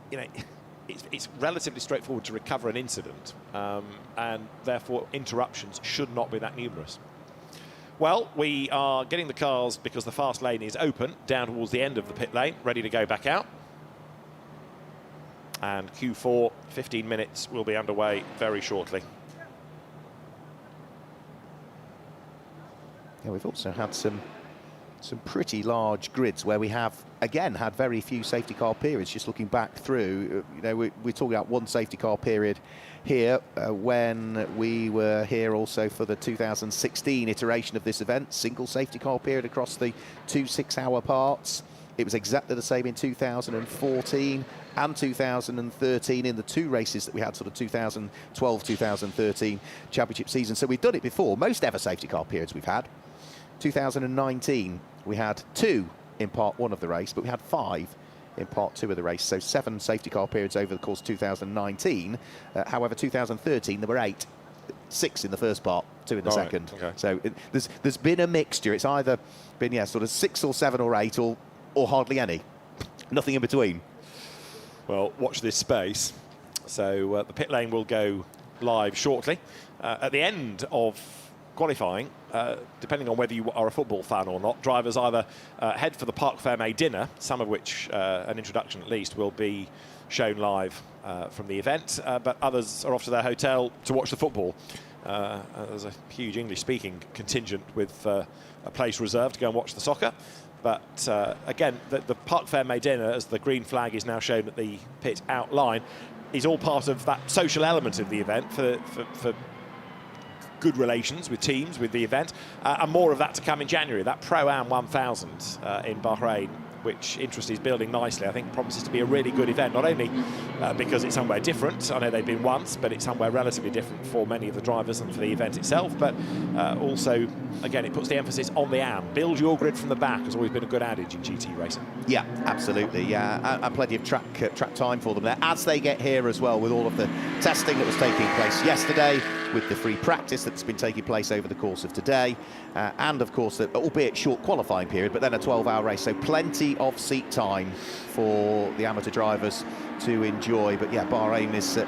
you know, it's relatively straightforward to recover an incident, and therefore interruptions should not be that numerous. Well, we are getting the cars, because the fast lane is open, down towards the end of the pit lane, ready to go back out. And Q4, 15 minutes, will be underway very shortly. Yeah, we've also had some some pretty large grids where we have, again, had very few safety car periods. Just looking back through, you know, we're talking about one safety car period here when we were here also for the 2016 iteration of this event. Single safety car period across the 2 6-hour parts. It was exactly the same in 2014 and 2013 in the 2 races that we had, sort of 2012-2013 championship season. So we've done it before. Most ever safety car periods we've had. 2019, we had 2 in part 1 of the race, but we had 5 in part 2 of the race. So 7 safety car periods over the course of 2019. However, 2013, there were 8. 6 in the first part, 2 in the second. Okay. So there's been a mixture. It's either been, yeah, sort of 6 or 7 or 8 or hardly any. Nothing in between. Well, watch this space. So the pit lane will go live shortly. At the end of qualifying, depending on whether you are a football fan or not, drivers either head for the Parc Fermé dinner, some of which, an introduction at least, will be shown live from the event, but others are off to their hotel to watch the football. There's a huge English-speaking contingent with a place reserved to go and watch the soccer. But again, the Parc Fermé dinner, as the green flag is now shown at the pit outline, is all part of that social element of the event for good relations with teams, with the event, and more of that to come in January. That Pro-Am 1000 in Bahrain, which interest is building nicely, I think promises to be a really good event, not only because it's somewhere different. I know they've been once, but it's somewhere relatively different for many of the drivers and for the event itself, but also, again, it puts the emphasis on the AM. Build your grid from the back has always been a good adage in GT racing. Yeah, absolutely, yeah, and plenty of track time for them there, as they get here as well, with all of the testing that was taking place yesterday, with the free practice that's been taking place over the course of today, and of course, albeit short qualifying period, but then a 12-hour race, so plenty of seat time for the amateur drivers to enjoy. But yeah, Bahrain is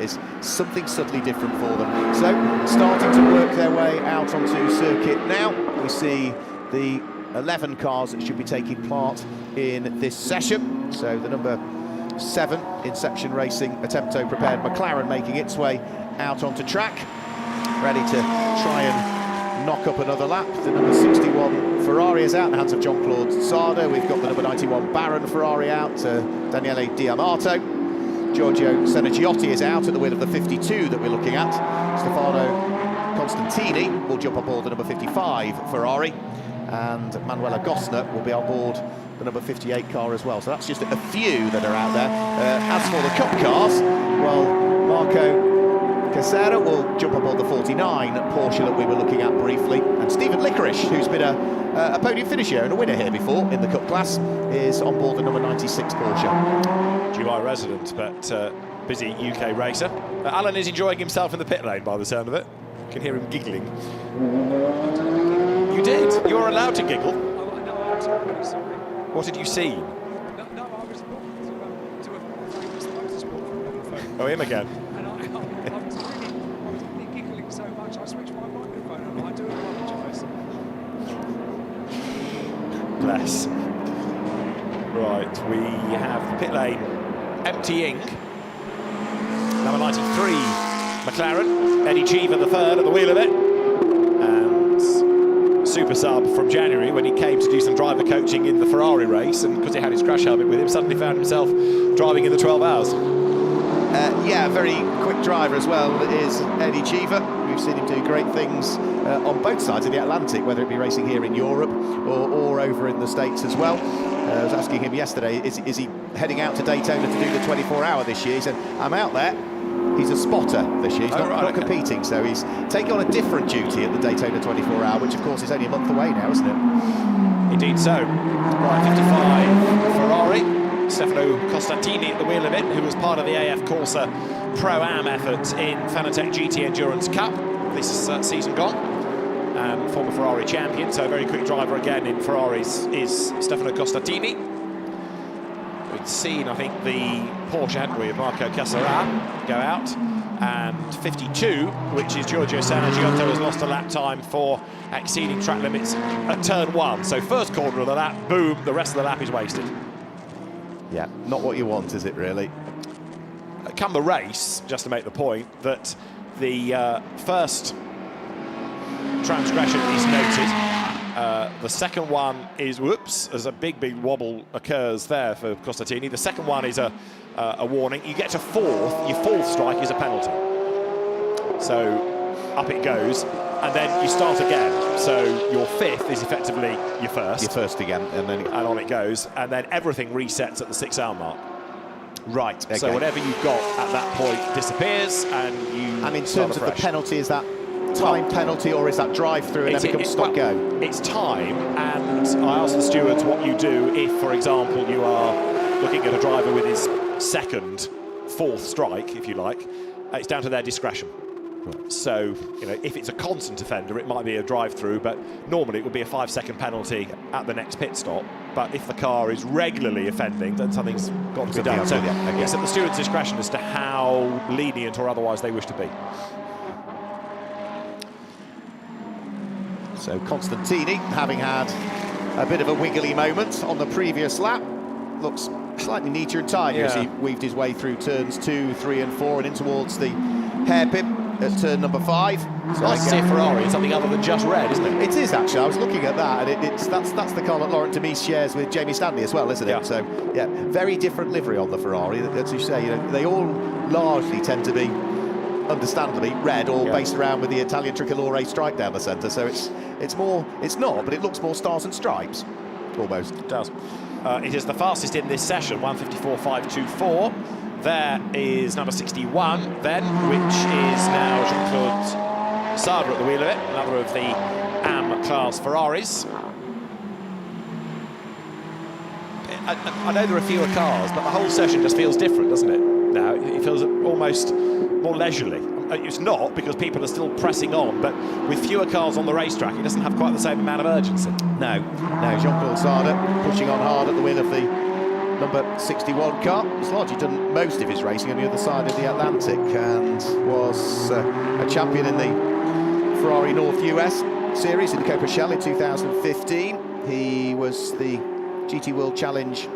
something subtly different for them. So starting to work their way out onto circuit now. We see the 11 cars that should be taking part in this session. So the number 7 in section racing, Attempto prepared McLaren, making its way out onto track, ready to try and knock up another lap. The number 61 Ferrari is out in the hands of Jean-Claude Sarda. We've got the number 91 Baron Ferrari out, Daniele Diamato. Giorgio Senegiotti is out at the wheel of the 52 that we're looking at. Stefano Constantini will jump on board the number 55 Ferrari, and Manuela Gosner will be on board the number 58 car as well. So that's just a few that are out there. As for the Cup cars, well, Marco Casera will jump on board the 49 Porsche that we were looking at briefly, and Stephen Licorice, who's been a podium finisher and a winner here before in the Cup class, is on board the number 96 Porsche. Dubai resident, but busy UK racer. Alan is enjoying himself in the pit lane by the sound of it. You can hear him giggling. You did? You were allowed to giggle? No, I'm really sorry. What had you seen? No, I was to a famous motorsport. Oh, him again. And I was really giggling so much, I switched my microphone on. I do apologise. Bless. Right, we have the pit lane emptying. Number 93, McLaren. Eddie Cheever, the third, at the wheel of it. And super sub from January, when he came to do some driver coaching in the Ferrari race, and because he had his crash helmet with him, suddenly found himself driving in the 12 hours. Yeah, very quick driver as well is Eddie Cheever. We've seen him do great things on both sides of the Atlantic, whether it be racing here in Europe or over in the States as well. I was asking him yesterday, is he heading out to Daytona to do the 24-hour this year? He said, I'm out there. He's a spotter this year. He's not competing, so he's taking on a different duty at the Daytona 24-hour, which of course is only a month away now, isn't it? Indeed so. Right, 55 Ferrari. Stefano Costantini at the wheel of it, who was part of the AF Corsa Pro-Am effort in Fanatec GT Endurance Cup this season gone. Former Ferrari champion, so a very quick driver again in Ferraris is Stefano Costantini. We'd seen, I think, the Porsche, hadn't we, of Marco Casera go out, and 52, which is Giorgio Sanaggiotto, has lost a lap time for exceeding track limits at turn 1. So first corner of the lap, boom, the rest of the lap is wasted. Yeah, not what you want, is it, really? Come the race, just to make the point, that the first transgression is noted, The second one is, whoops, as a big wobble occurs there for Costantini. The second one is a warning. You get to fourth, your fourth strike is a penalty. So up it goes, and then you start again. So your fifth is effectively your first. Your first again, and on it goes, and then everything resets at the 6 hour mark. Right. Okay. So whatever you've got at that point disappears, and you. And in terms of the penalty, is that time penalty or is that drive-through and then becomes stop-go? It's time, and I asked the stewards what you do if, for example, you are looking at a driver with his fourth strike, if you like. It's down to their discretion. Right. So, you know, if it's a constant offender, it might be a drive-through, but normally it would be a 5-second penalty at the next pit stop. But if the car is regularly offending, then something's got to be done. So it's at the steward's discretion as to how lenient or otherwise they wish to be. So Costantini, having had a bit of a wiggly moment on the previous lap, looks slightly neater and tidier as he weaved his way through turns 2, 3 and 4 and in towards the hairpin at turn number 5. It's nice to see a Ferrari in something other than just red, isn't it? It is actually. I was looking at that, and that's the car that Laurent Demise shares with Jamie Stanley as well, isn't it? So yeah, very different livery on the Ferrari. As you say, you know, they all largely tend to be, understandably, red, all based around with the Italian tricolore stripe down the centre. So it's more, it's not, but it looks more stars and stripes, almost. It does. It is the fastest in this session, 1:54.524. There is number 61 then, which is now Jean-Claude Sarder at the wheel of it, another of the AM class Ferraris. I know there are fewer cars, but the whole session just feels different, doesn't it? Now it feels almost more leisurely. It's not, because people are still pressing on, but with fewer cars on the racetrack, it doesn't have quite the same amount of urgency. No, Jean-Claude Sarder pushing on hard at the wheel of the number 61 car. He's largely done most of his racing on the other side of the Atlantic and was a champion in the Ferrari North US Series in Copa-Shell in 2015. He was the GT World Challenge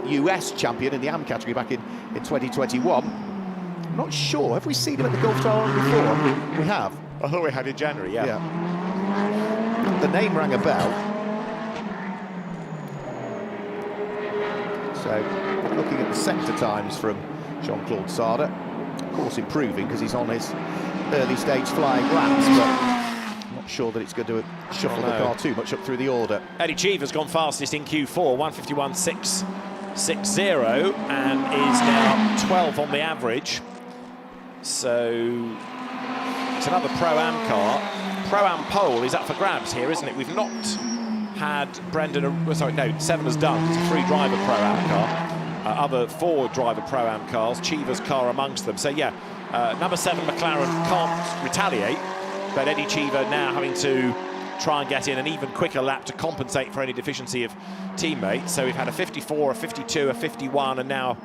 US champion in the AM category back in 2021. I'm not sure, have we seen him at the Gulf Tower before? We have. I thought we had in January, yeah. The name rang a bell. So, looking at the sector times from Jean-Claude Sarder, of course improving because he's on his early stage flying laps, but I'm not sure that it's going to shuffle the car too much up through the order. Eddie Cheever's gone fastest in Q4, 1:51.660, and is now 12 on the average. So it's another Pro-Am car. Pro-Am pole is up for grabs here, isn't it? We've not had Brendan, sorry, no, 7 has done. It's a 3-driver Pro-Am car. Other 4-driver Pro-Am cars, Cheever's car amongst them. So yeah, number 7 McLaren can't retaliate, but Eddie Cheever now having to try and get in an even quicker lap to compensate for any deficiency of teammates. So we've had a 54, a 52, a 51, and now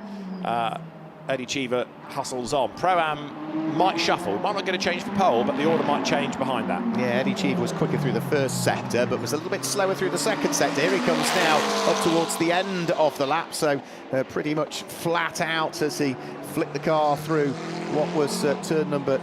Eddie Cheever hustles on. Pro-Am might shuffle, might not get a change for pole, but the order might change behind that. Yeah, Eddie Cheever was quicker through the first sector, but was a little bit slower through the second sector. Here he comes now up towards the end of the lap, so pretty much flat out as he flicked the car through what was turn number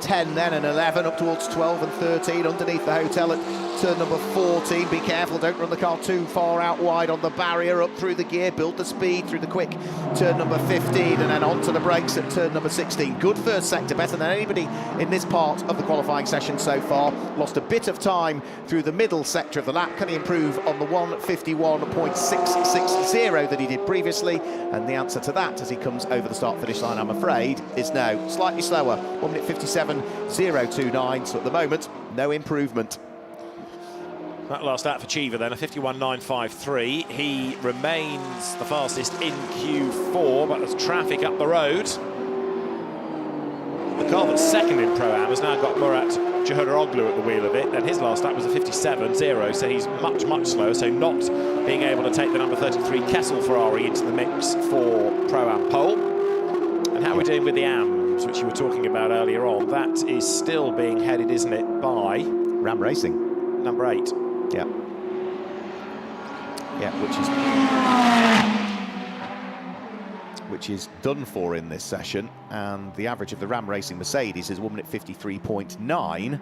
10 then and 11 up towards 12 and 13 underneath the hotel at turn number 14. Be careful, don't run the car too far out wide on the barrier, up through the gear, build the speed through the quick turn number 15 and then onto the brakes at turn number 16. Good first sector, better than anybody in this part of the qualifying session so far. Lost a bit of time through the middle sector of the lap. Can he improve on the 1:51.660 that he did previously? And the answer to that as he comes over the start finish line, I'm afraid, is no. Slightly slower, 1:57.029, so at the moment no improvement. That last lap for Cheever then, a 51.953. He remains the fastest in Q4, but there's traffic up the road. The car that's second in Pro-Am has now got Murat Cihuroglu at the wheel of it, and his last lap was a 57.0, so he's much slower, so not being able to take the number 33 Kessel Ferrari into the mix for Pro-Am pole. And how are we doing with the AMs, which you were talking about earlier on? That is still being headed, isn't it, by Ram Racing. Number 8. Yeah. Yeah, which is done for in this session, and the average of the Ram Racing Mercedes is 1:53.9.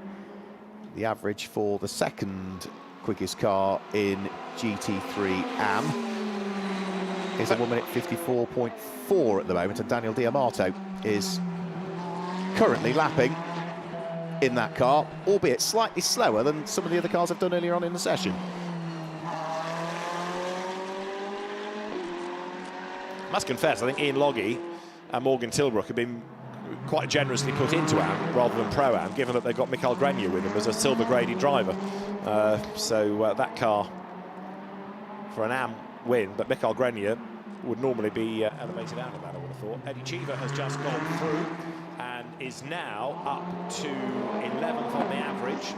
The average for the second quickest car in GT3 AM is a 1 minute 54.4 at the moment, and Daniel D'Amato is currently lapping in that car, albeit slightly slower than some of the other cars have done earlier on in the session. I must confess, I think Ian Loggy and Morgan Tilbrook have been quite generously put into AM rather than Pro-Am, given that they've got Mikael Grenier with them as a silver-graded driver. So that car for an AM win, but Mikael Grenier would normally be elevated out of that, I would have thought. Eddie Cheever has just gone through and is now up to 11th on the average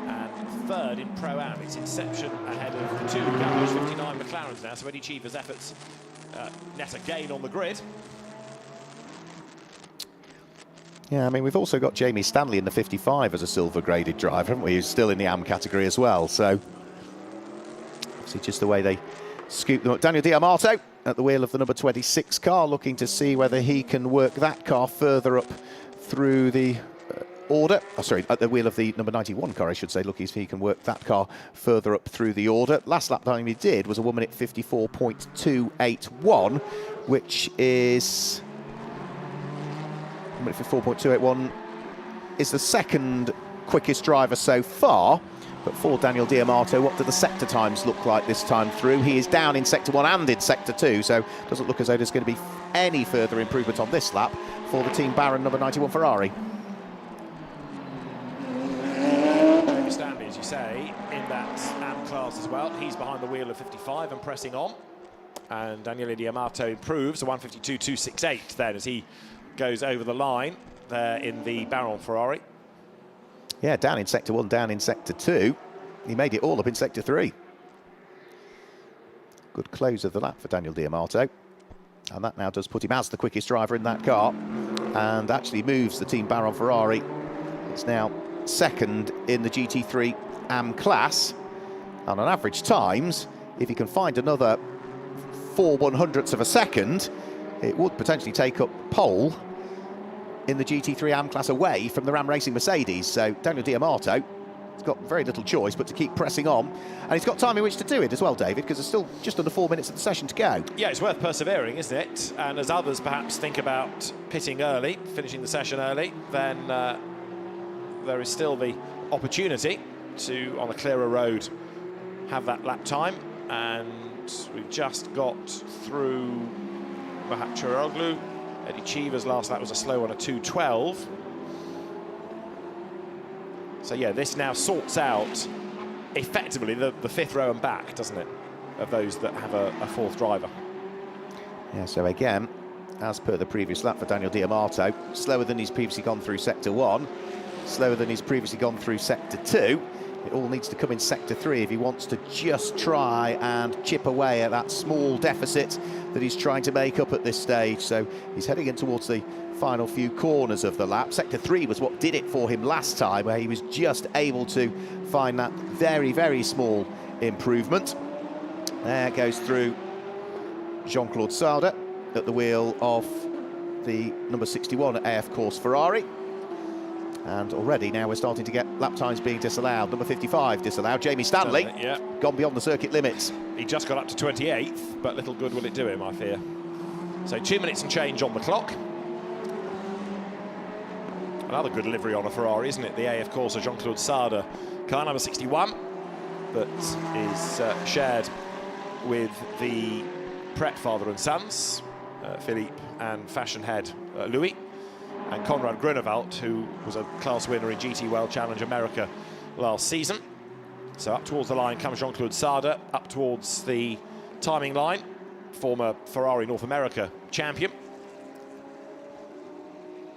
and 3rd in Pro-Am. It's inception ahead of the 2 Garage 59 McLarens now, so Eddie Cheever's efforts net a gain on the grid. Yeah, I mean, we've also got Jamie Stanley in the 55 as a silver-graded driver, haven't we? Who's still in the AM category as well, so obviously just the way they scoop them up. Daniel D'Amato at the wheel of the number 26 car, looking to see whether he can work that car further up through the order. Oh, sorry, at the wheel of the number 91 car, I should say, looking to see if he can work that car further up through the order. Last lap time he did was a 1 minute 54.281, which is... 4.281 is the second quickest driver so far, but for Daniel D'Amato, what do the sector times look like this time through? He is down in sector 1 and in sector 2, so doesn't look as though there's going to be any further improvement on this lap for the Team Baron number 91 Ferrari. Jamie Stanley, as you say, in that AM class as well. He's behind the wheel of 55 and pressing on, and Daniele D'Amato improves a 152.268 then as he goes over the line there in the Baron Ferrari. Yeah, down in sector 1, down in sector 2. He made it all up in sector 3. Good close of the lap for Daniel D'Amato, and that now does put him as the quickest driver in that car, and actually moves the Team Baron Ferrari. It's now second in the GT3 AM class, and on average times, if he can find another 4/100ths of a second, it would potentially take up pole in the GT3 AM class away from the Ram Racing Mercedes. So Daniel D'Amato has got very little choice but to keep pressing on, and he's got time in which to do it as well, David, because there's still just under 4 minutes of the session to go. Yeah, it's worth persevering, isn't it? And as others perhaps think about pitting early, finishing the session early, then there is still the opportunity to, on a clearer road, have that lap time. And we've just got through Mahat Chiroglu. Eddie Cheever's last lap was a slow one, a 2:12. So yeah, this now sorts out effectively the 5th row and back, doesn't it, of those that have a 4th driver. Yeah, so again, as per the previous lap for Daniel D'Amato, slower than he's previously gone through sector 1, slower than he's previously gone through sector 2. It all needs to come in sector 3 if he wants to just try and chip away at that small deficit that he's trying to make up at this stage. So he's heading in towards the final few corners of the lap. Sector 3 was what did it for him last time, where he was just able to find that very, very small improvement. There goes through Jean-Claude Sarda at the wheel of the number 61 at AF Course Ferrari. And already now we're starting to get lap times being disallowed. Number 55 disallowed. Jamie Stanley, yeah, gone beyond the circuit limits. He just got up to 28th, but little good will it do him, I fear. So 2 minutes and change on the clock. Another good livery on a Ferrari, isn't it? The AF Course of Jean-Claude Sarda, car number 61, that is shared with the Pret father and sons, Philippe and fashion head Louis, and Conrad Grunewald, who was a class winner in GT World Challenge America last season. So up towards the line comes Jean-Claude Sarda, up towards the timing line, former Ferrari North America champion.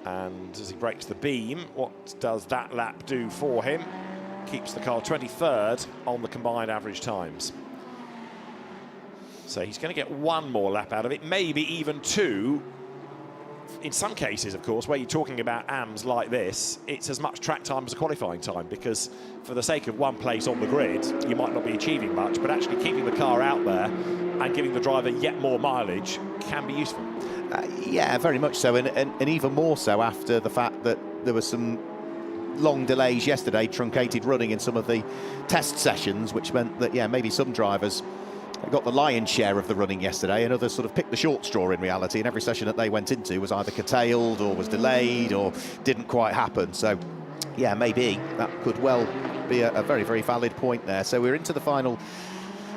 And as he breaks the beam, what does that lap do for him? Keeps the car 23rd on the combined average times. So he's going to get 1 more lap out of it, maybe even 2. In some cases, of course, where you're talking about AMs like this, it's as much track time as a qualifying time, because for the sake of 1 place on the grid, you might not be achieving much, but actually keeping the car out there and giving the driver yet more mileage can be useful. Yeah, very much so, and even more so after the fact that there were some long delays yesterday truncated running in some of the test sessions, which meant that, yeah, maybe some drivers got the lion's share of the running yesterday and others sort of picked the short straw in reality, and every session that they went into was either curtailed or was delayed or didn't quite happen. So, yeah, maybe that could well be a very, very valid point there. So we're into the final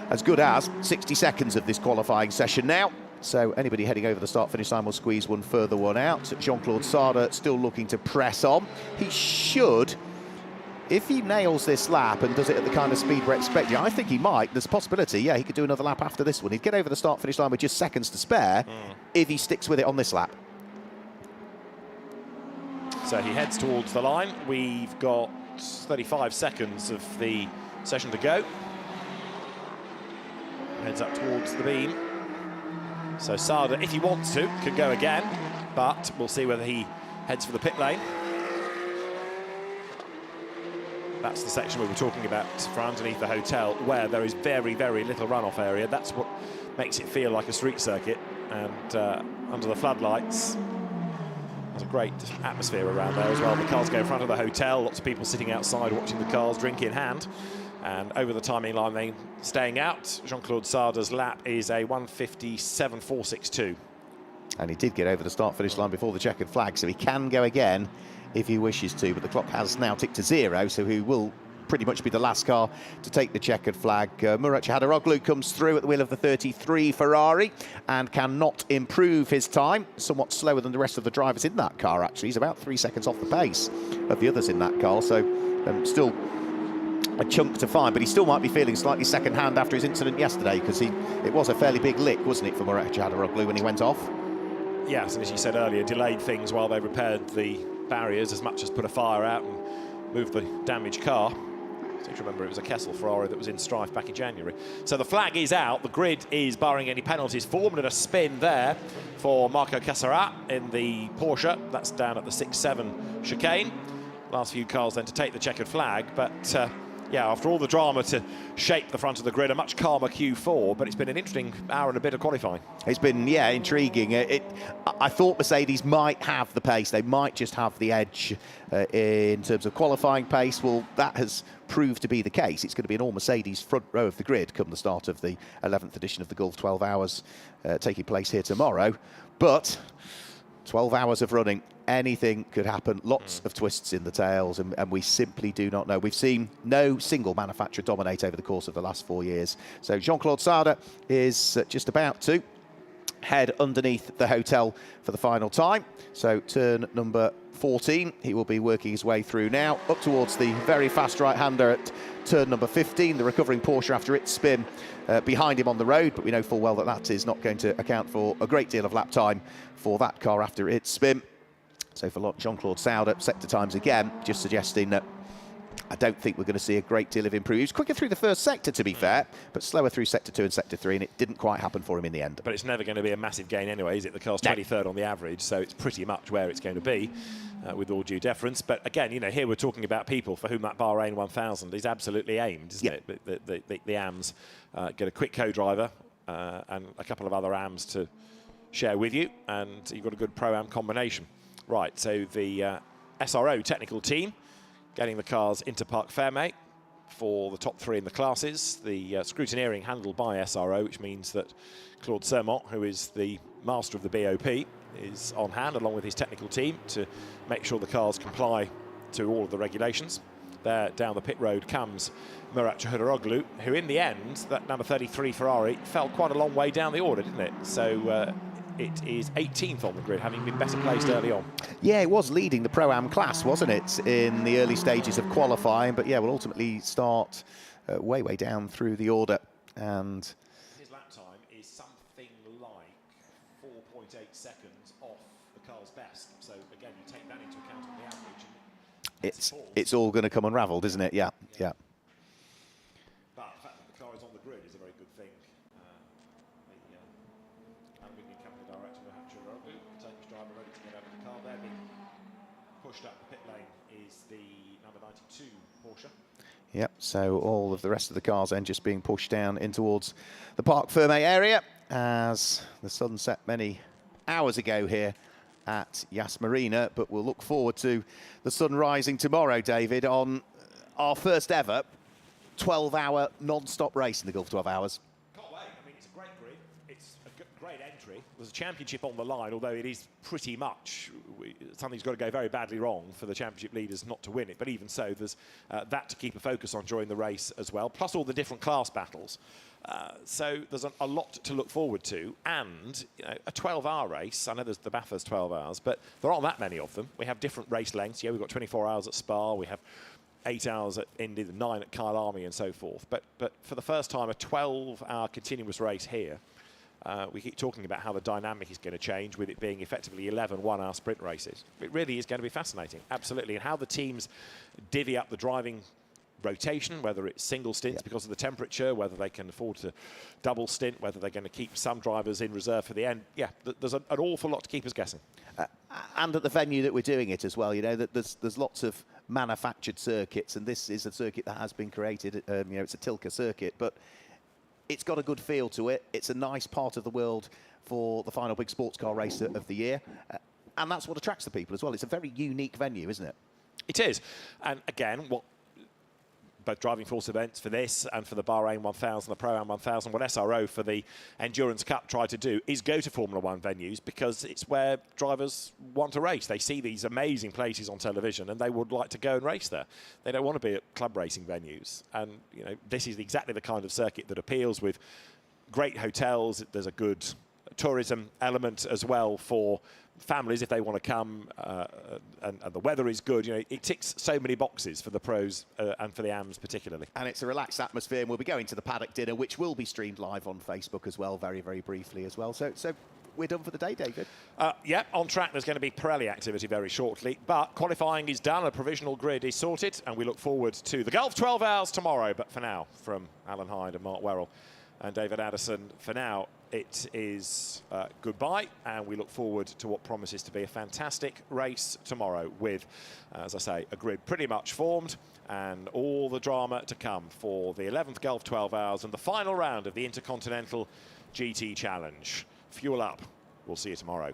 as good as 60 seconds of this qualifying session now. So anybody heading over the start-finish line will squeeze one further one out. Jean-Claude Sarda still looking to press on. He should, if he nails this lap and does it at the kind of speed we're expecting, I think he might. There's a possibility, yeah, he could do another lap after this one. He'd get over the start-finish line with just seconds to spare if he sticks with it on this lap. So he heads towards the line. We've got 35 seconds of the session to go. Heads up towards the beam. So Sarda, if he wants to, could go again, but we'll see whether he heads for the pit lane. That's the section we were talking about for underneath the hotel, where there is very, very little runoff area. That's what makes it feel like a street circuit. And under the floodlights, there's a great atmosphere around there as well. The cars go in front of the hotel, lots of people sitting outside watching the cars, drink in hand. And over the timing line, they staying out. Jean-Claude Sarda's lap is a 1:57.462. And he did get over the start-finish line before the checkered flag, so he can go again if he wishes to. But the clock has now ticked to 0, so he will pretty much be the last car to take the checkered flag. Murat Chahdaroglu comes through at the wheel of the 33 Ferrari and cannot improve his time. Somewhat slower than the rest of the drivers in that car, actually. He's about 3 seconds off the pace of the others in that car, so still a chunk to find, but he still might be feeling slightly second-hand after his incident yesterday, because it was a fairly big lick, wasn't it, for Murat Chahdaroglu when he went off? Yes, and as you said earlier, delayed things while they repaired the barriers as much as put a fire out and moved the damaged car. So to remember, it was a Kessel Ferrari that was in strife back in January. So the flag is out. The grid is barring any penalties. Formed and a spin there for Marco Casarat in the Porsche. That's down at the 6-7 chicane. Last few cars then to take the checkered flag, but yeah, after all the drama to shape the front of the grid, a much calmer Q4, but it's been an interesting hour and a bit of qualifying. It's been, yeah, intriguing. I thought Mercedes might have the pace. They might just have the edge in terms of qualifying pace. Well, that has proved to be the case. It's going to be an all-Mercedes front row of the grid come the start of the 11th edition of the Gulf 12 Hours taking place here tomorrow. But 12 hours of running, anything could happen. Lots of twists in the tails, and we simply do not know. We've seen no single manufacturer dominate over the course of the last 4 years. So Jean-Claude Sarda is just about to head underneath the hotel for the final time. So turn number 14, he will be working his way through now, up towards the very fast right-hander at turn number 15, the recovering Porsche after its spin behind him on the road, but we know full well that that is not going to account for a great deal of lap time for that car after its spin. So for Jean-Claude Sarda, sector times again, just suggesting that I don't think we're going to see a great deal of improvement. He was quicker through the first sector, to be fair, but slower through sector 2 and sector 3, and it didn't quite happen for him in the end. But it's never going to be a massive gain anyway, is it? The car's 23rd on the average, so it's pretty much where it's going to be, with all due deference. But again, you know, here we're talking about people for whom that Bahrain 1000 is absolutely aimed, isn't it? The AMs get a quick co-driver and a couple of other AMs to share with you, and you've got a good Pro-Am combination. Right, so the SRO technical team getting the cars into Parc Fermé for the top 3 in the classes. The scrutineering handled by SRO, which means that Claude Sermont, who is the master of the BOP, is on hand along with his technical team to make sure the cars comply to all of the regulations. There down the pit road comes Murat Chahdaroglu, who in the end, that number 33 Ferrari, fell quite a long way down the order, didn't it? So it is 18th on the grid, having been better placed early on. Yeah, it was leading the Pro-Am class, wasn't it, in the early stages of qualifying, but yeah, will ultimately start way down through the order. And his lap time is something like 4.8 seconds off the car's best. So again, you take that into account on the average. It's all going to come unravelled, isn't it? Yeah. But the fact that the car is on the grid is a very good thing. Aluminium Company Director Murat Chahdaroglu, Turkish driver, ready to get out of the car there. Being pushed up the pit lane is the number 92 Porsche. Yep, so all of the rest of the cars then just being pushed down in towards the Parc Fermé area as the sun set many hours ago here at Yas Marina, but we'll look forward to the sun rising tomorrow, David, on our first ever 12-hour non-stop race in the Gulf 12 Hours. Can't wait. I mean, it's a great grid. It's a great entry. There's a championship on the line, although it is pretty much something's got to go very badly wrong for the championship leaders not to win it. But even so, there's that to keep a focus on during the race as well, plus all the different class battles. So there's a lot to look forward to, and a 12-hour race. I know there's the Bathurst 12 hours, but there aren't that many of them. We have different race lengths. Yeah, we've got 24 hours at Spa. We have 8 hours at Indy, 9 at Kyle Army, and so forth. But for the first time, a 12-hour continuous race here. We keep talking about how the dynamic is going to change with it being effectively 11 one-hour sprint races. It really is going to be fascinating, absolutely. And how the teams divvy up the driving rotation, whether it's single stints because of the temperature, whether they can afford to double stint, whether they're going to keep some drivers in reserve for the end. Yeah, there's an awful lot to keep us guessing. And at the venue that we're doing it as well, that there's lots of manufactured circuits, and this is a circuit that has been created. It's a Tilke circuit, but it's got a good feel to it. It's a nice part of the world for the final big sports car race of the year, and that's what attracts the people as well. It's a very unique venue, isn't it? It is, and again, both driving force events for this and for the Bahrain 1000, the Pro-Am 1000, what SRO for the Endurance Cup tried to do is go to Formula One venues because it's where drivers want to race. They see these amazing places on television and they would like to go and race there. They don't want to be at club racing venues. And, this is exactly the kind of circuit that appeals with great hotels. There's a good tourism element as well for families if they want to come, and the weather is good. It ticks so many boxes for the pros and for the AMs particularly. And it's a relaxed atmosphere, and we'll be going to the paddock dinner, which will be streamed live on Facebook as well, very, very briefly as well. So we're done for the day, David. Yeah, on track there's going to be Pirelli activity very shortly, but qualifying is done, a provisional grid is sorted, and we look forward to the Gulf 12 hours tomorrow. But for now, from Alan Hyde and Mark Werrell and David Addison, for now, it is goodbye, and we look forward to what promises to be a fantastic race tomorrow with, as I say, a grid pretty much formed and all the drama to come for the 11th Gulf 12 hours and the final round of the Intercontinental GT Challenge. Fuel up. We'll see you tomorrow.